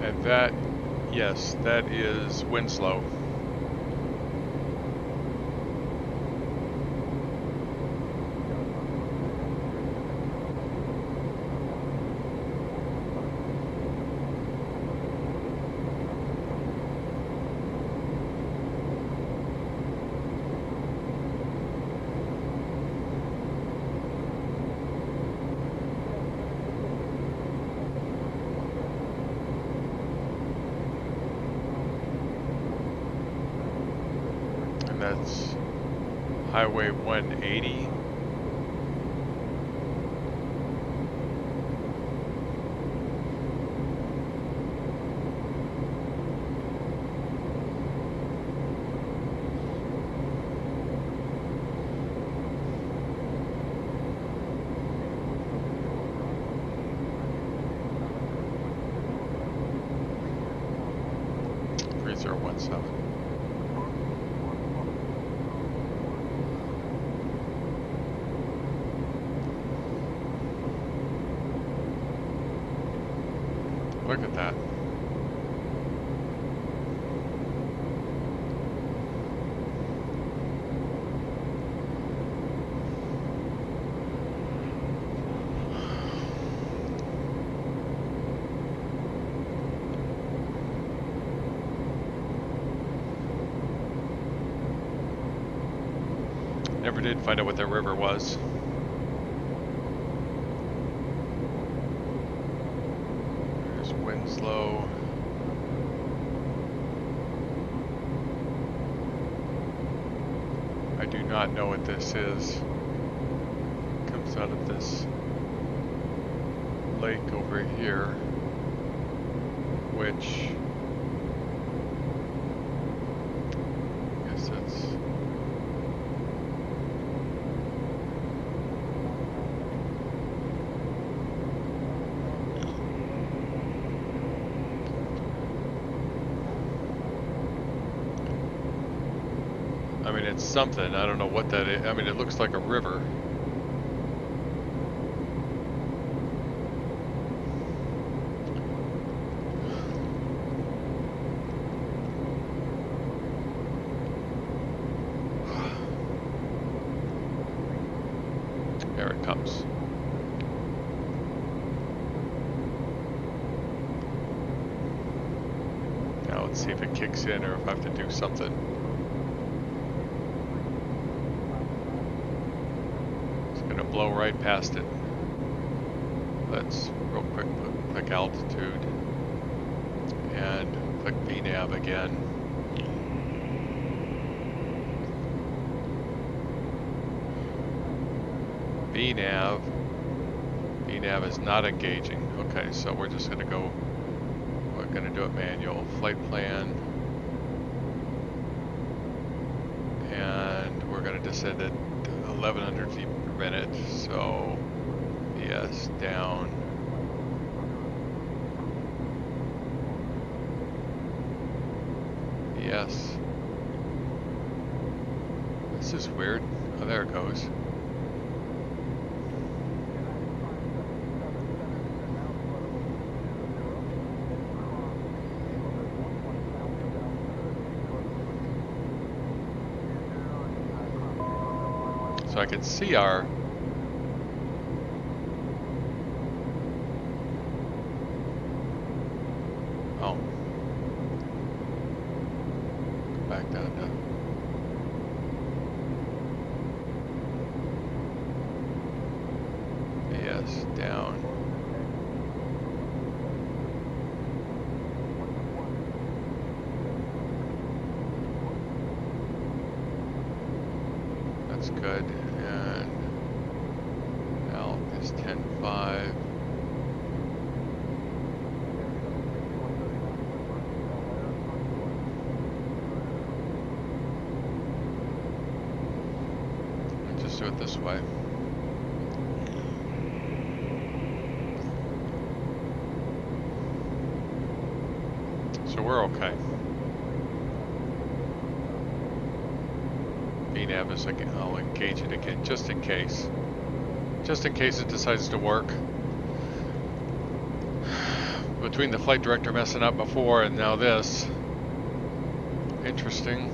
And that, yes, that is Winslow. That's Highway 180. .3017. Look at that. Never did find out what that river was. There's Winslow. I do not know what this is. It comes out of this lake over here, which I guess that's I mean, it's something. I don't know what that is. I mean, it looks like a river. There it comes. Now see if it kicks in or if I have to do something. It's gonna blow right past it. Let's real quick click altitude and click VNav again. VNav is not engaging. Okay, so we're just gonna go, we're gonna do it manual. Flight plan. And we're gonna descend at 1100 feet per minute. So, yes, down. Yes. This is weird. Oh, there it goes. So I can see our back down to yes, down. That's good. And now is 10.5. Just do it this way. So we're okay. VNav is again, I'll engage it again just in case. Just in case it decides to work. Between the flight director messing up before and now this. Interesting.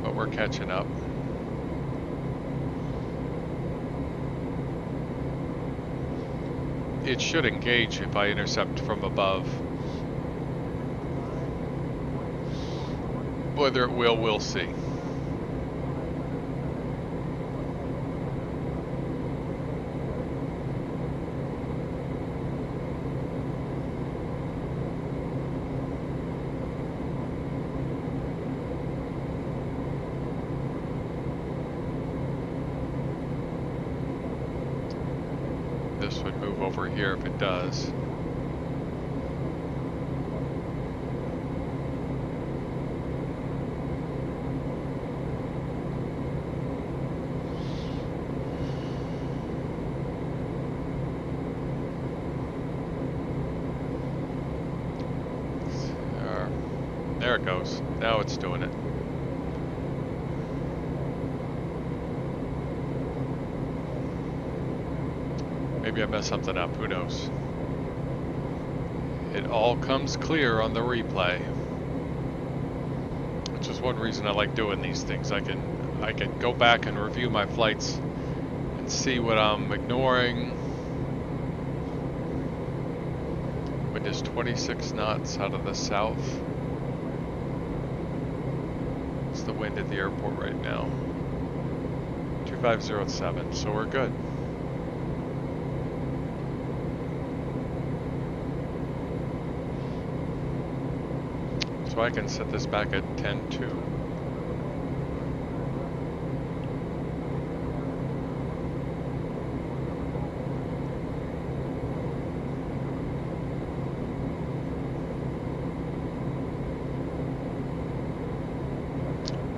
But we're catching up. It should engage if I intercept from above. Whether it will, we'll see. This would move over here if it does. There it goes. Now it's doing it. Maybe I messed something up, who knows. It all comes clear on the replay. Which is one reason I like doing these things. I can go back and review my flights and see what I'm ignoring. Wind is 26 knots out of the south. What's the wind at the airport right now? 2507, so we're good. So I can set this back at 10.2.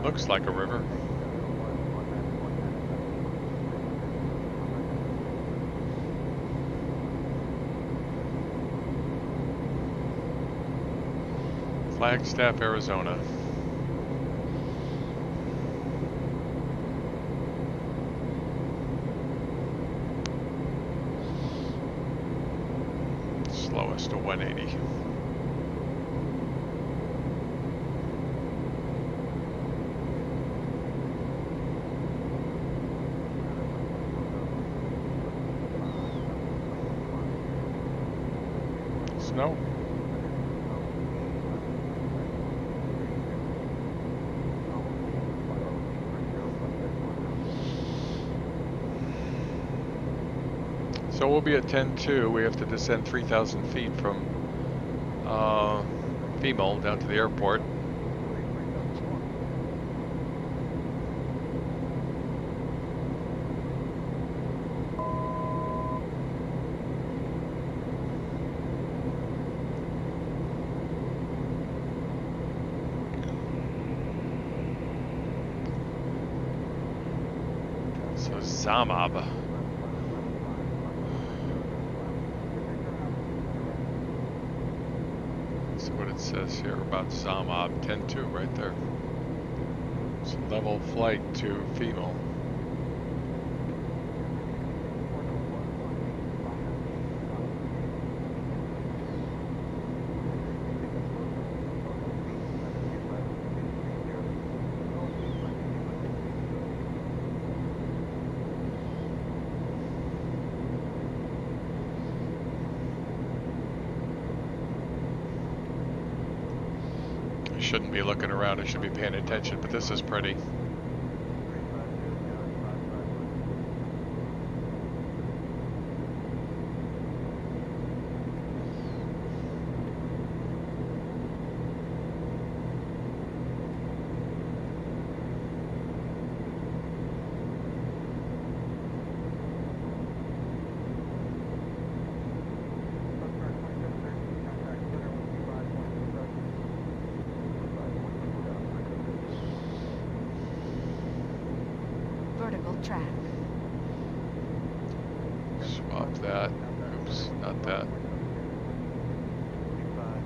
Looks like a river. Flagstaff, Arizona. Slowest to 180. Snow. So we'll be at 10-2. We have to descend 3,000 feet from Female down to the airport. So Zamab. See what it says here about Zamab. 10-2 right there. It's level flight to Female. Shouldn't be looking around, I should be paying attention, but this is pretty. Vertical track. Swap that. Oops, not that.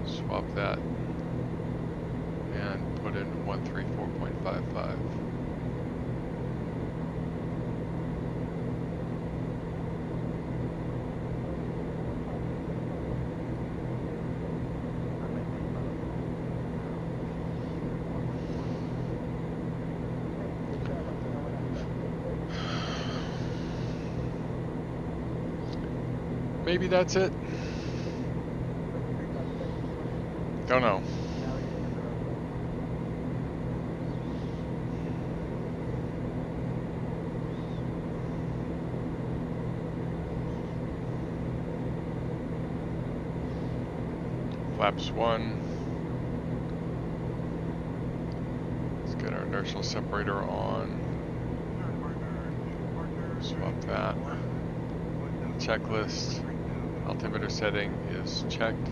Swap that. And put in 134.55. Maybe that's it. Don't know. Flaps 1. Let's get our inertial separator on. Swap that. Checklist. Altimeter setting is checked.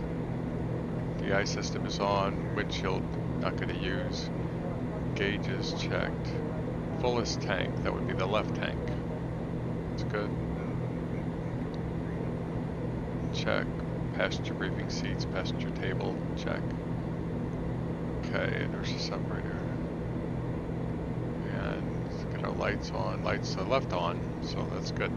DI system is on. Windshield not going to use. Gauge is checked. Fullest tank, that would be the left tank. That's good. Check. Passenger briefing seats, passenger table, check. Okay, inertia separator. And let's get our lights on. Lights to the left on, so that's good.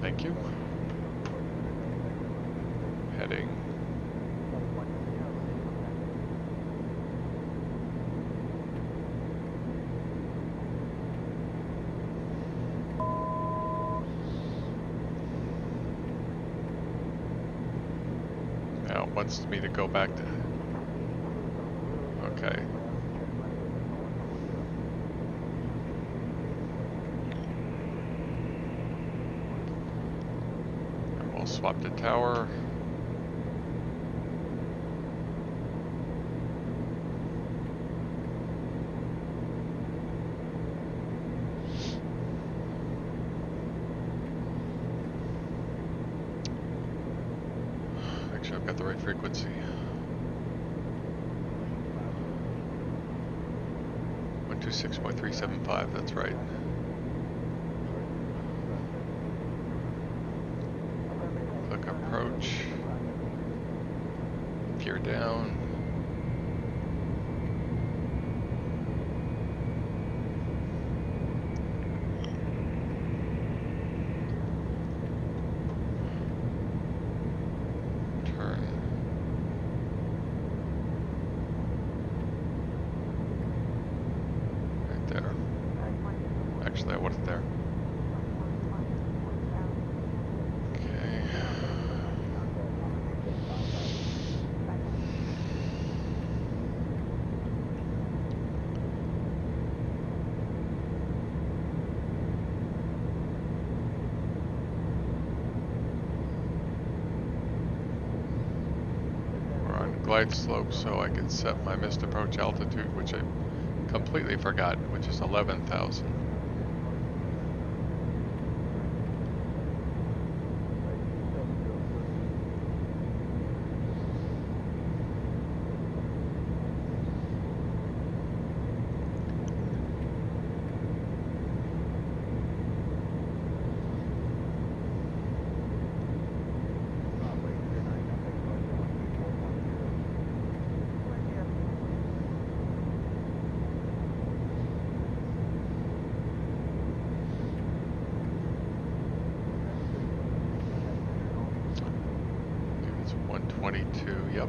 Thank you. Heading. Now it wants me to go back to... Okay. Swap to tower. Make sure I've got the right frequency. 126.375, that's right. Approach, gear down, turn, right there. actually, I wasn't there. Okay. We're on glide slope, so I can set my missed approach altitude, which I completely forgot, which is 11,000. It's 122, yep.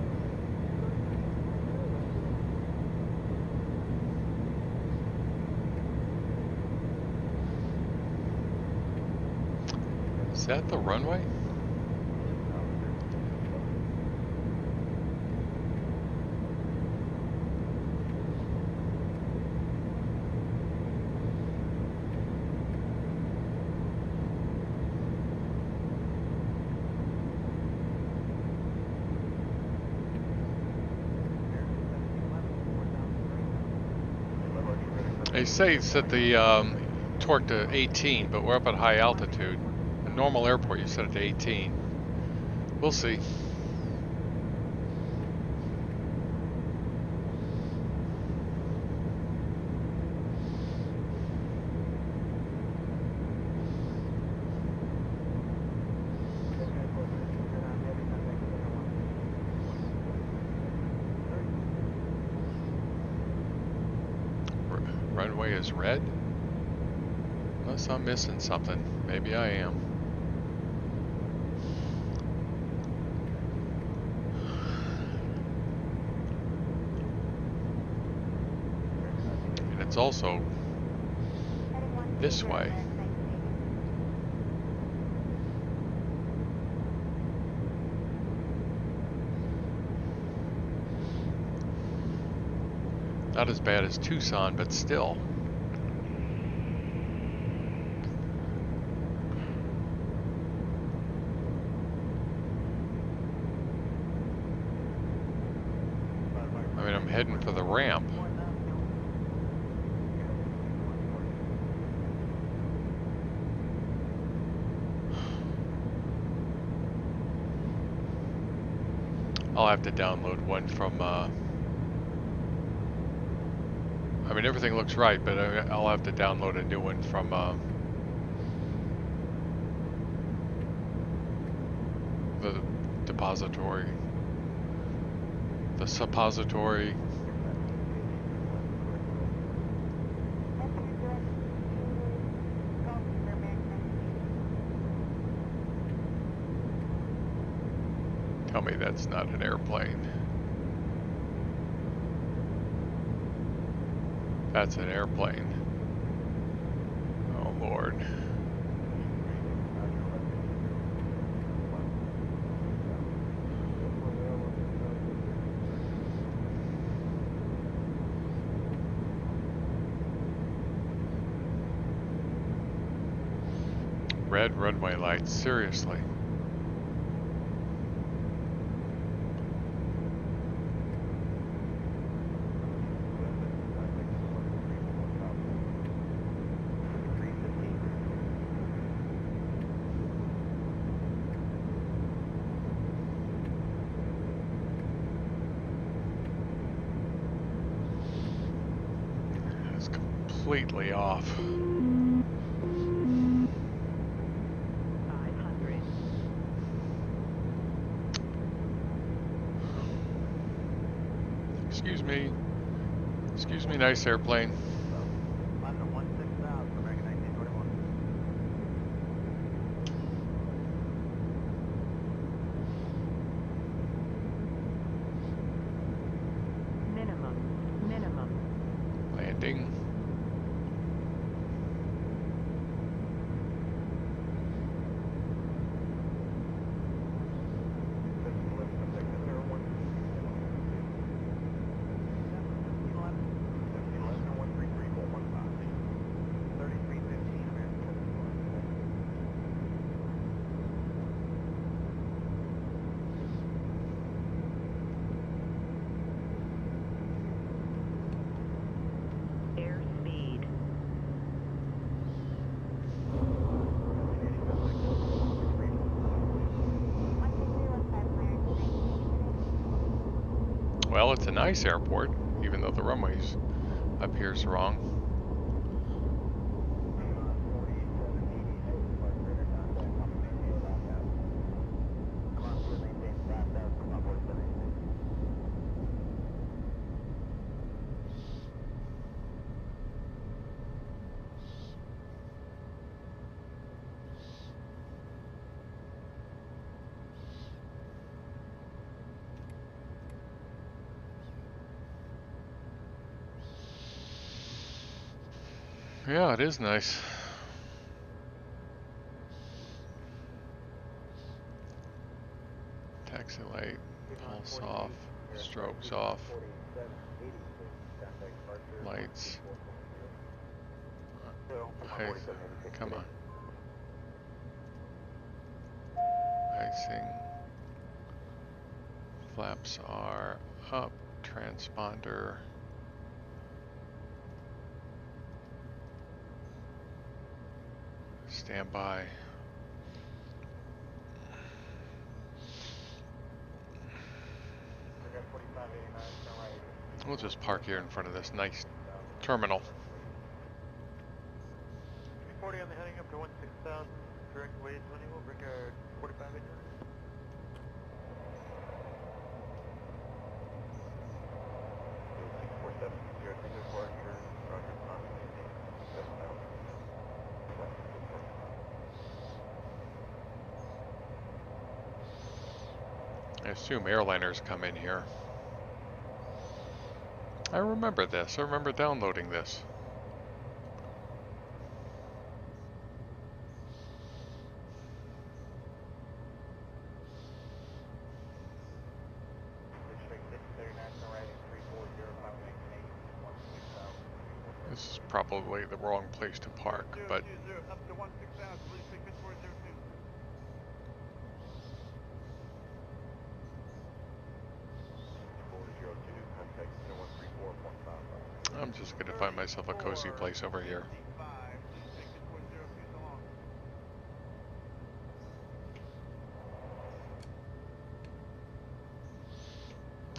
Is that the runway? They say set the torque to 18, but we're up at high altitude. A normal airport, you set it to 18. We'll see. Runway is red? Unless I'm missing something. Maybe I am. And it's also this way. Not as bad as Tucson, but still. I mean, I'm heading for the ramp. I'll have to download one from I mean, everything looks right, but I'll have to download a new one from the depository, the suppository. Tell me that's not an airplane. That's an airplane. Oh Lord. Red runway lights, seriously. Completely off. 500. Excuse me. Excuse me, nice airplane. Minimum. Landing. Well, it's a nice airport, even though the runway's appears wrong. Yeah, it is nice. Taxi light, pulse off, strobes off, lights. Hey, come on. Icing. Flaps are up, transponder. Standby. We'll just park here in front of this nice terminal. 340 on the heading up to 16,000, direct way 20, we'll bring our 45 in. 647, 03 departure, roger, I assume airliners come in here. I remember this. I remember downloading this. This is probably the wrong place to park, but I'm just gonna find myself a cozy place over here.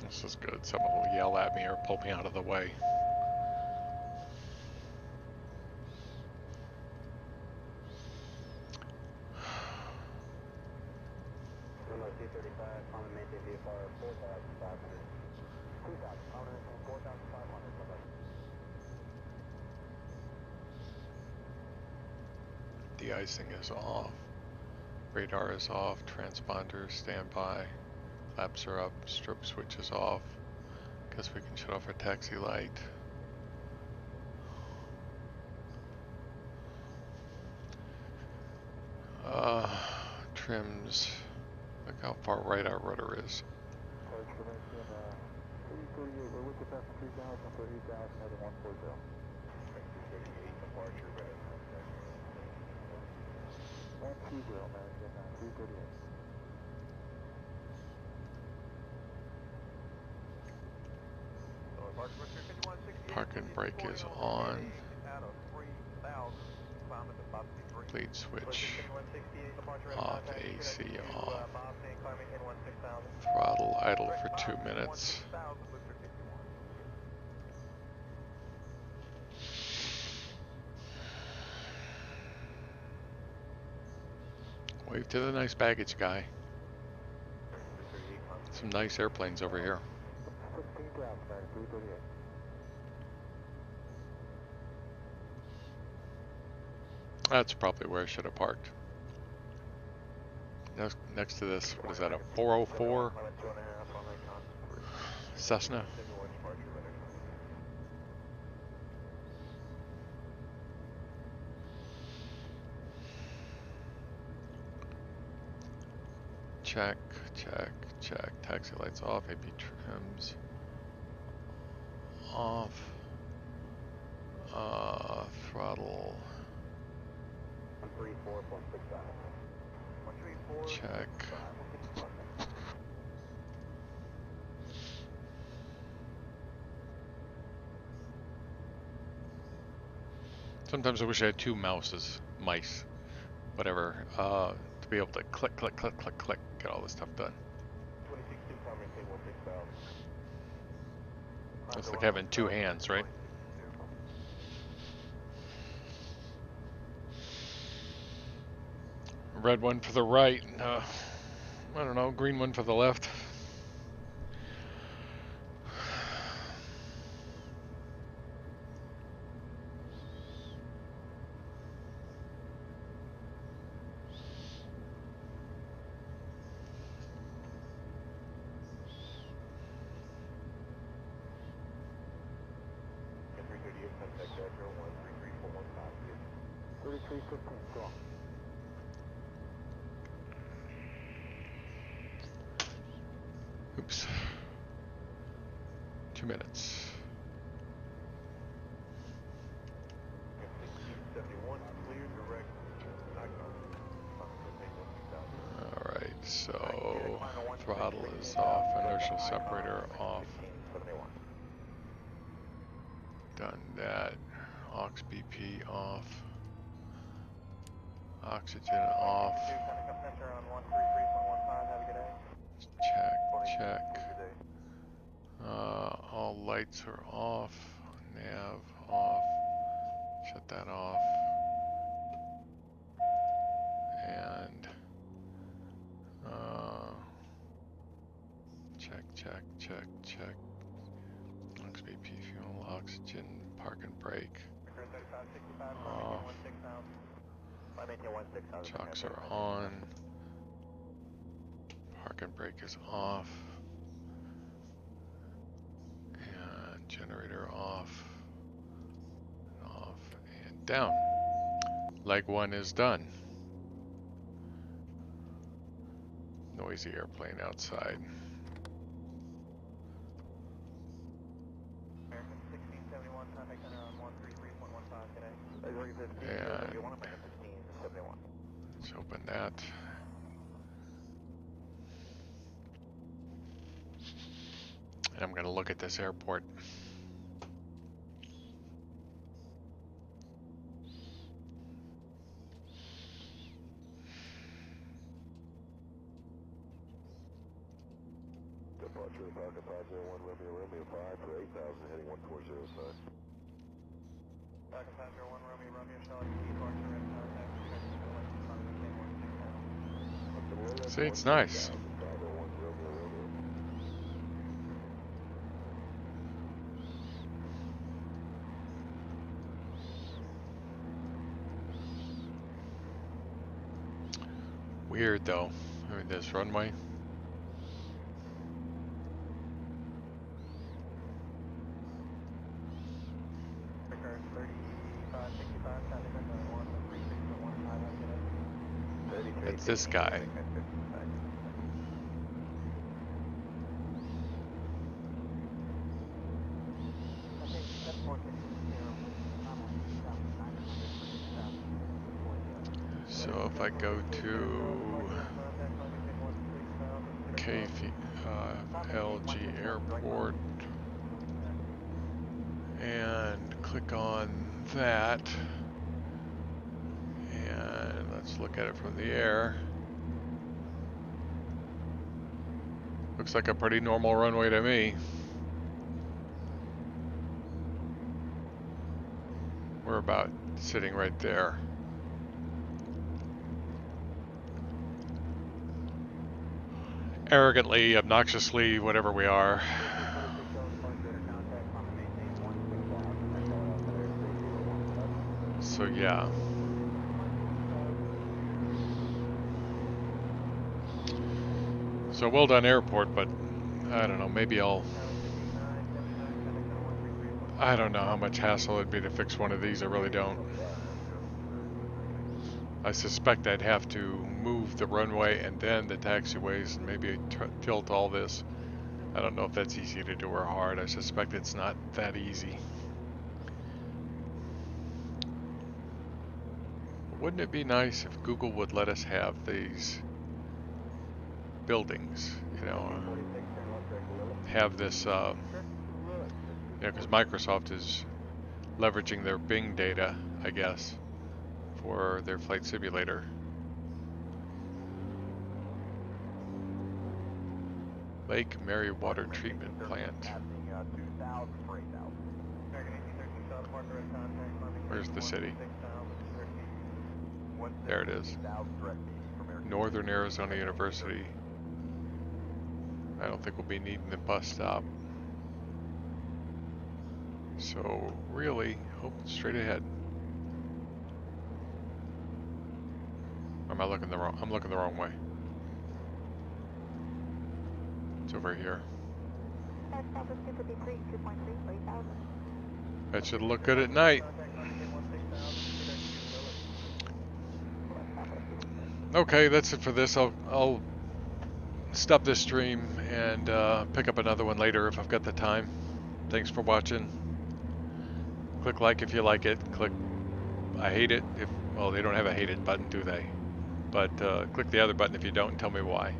This is good. Someone will yell at me or pull me out of the way. De-icing is off. Radar is off. Transponder standby. Flaps are up. Strobe switch is off. Guess we can shut off our taxi light. Trims. Look how far right our rudder is. Park and brake is on. Lead switch off, AC off. Throttle idle for 2 minutes. Wave to the nice baggage guy. Some nice airplanes over here. That's probably where I should have parked. Next to this, what is that, a 404 Cessna? Check, check, check. Taxi lights off, AP trims off. Throttle. Check. Sometimes I wish I had two mice, whatever, to be able to click, get all this stuff done. It's like having two hands, right? Red one for the right, I don't know, green one for the left. Oops. 2 minutes. Alright, so throttle is off, inertial separator off. Done that. Aux BP off. Oxygen off. Check. All lights are off. Nav off. Shut that off. And check. Aux BP fuel, oxygen, park and brake. Off. Chocks are on. Park and brake is off. And generator off. Off and down. Leg one is done. Noisy airplane outside. And let's open that. And I'm going to look at this airport. Departure of Parker 501 Romeo 5 for 8,000 heading 1405. Parker 501 Romeo Charlie departure and contact. See, it's nice. Weird though, I mean, this runway. It's this guy. So if I go to KFLG Airport and click on that, and let's look at it from the air. Looks like a pretty normal runway to me. We're about sitting right there. Arrogantly, obnoxiously, whatever we are. So yeah. So well done airport, but I don't know, maybe I don't know how much hassle it'd be to fix one of these, I really don't. I suspect I'd have to move the runway and then the taxiways and maybe tilt all this. I don't know if that's easy to do or hard. I suspect it's not that easy. Wouldn't it be nice if Google would let us have these buildings, you know, have this, you know, because Microsoft is leveraging their Bing data, I guess, for their flight simulator. Lake Mary Water Treatment Plant. 2,000 for 8,000. American 1813 South Park, direct contact, climbing Where's the city? 16,000 direct feet. There it is. 16,000 direct feet from American. Northern Arizona University. I don't think we'll be needing the bus stop. So really, oh, straight ahead. Or am I looking the wrong? I'm looking the wrong way. It's over here. That should look good at night. Okay, that's it for this. I'll stop this stream and pick up another one later if I've got the time. Thanks for watching. Click like if you like it. Click I hate it if, well, they don't have a hate it button, do they? But click the other button if you don't and tell me why.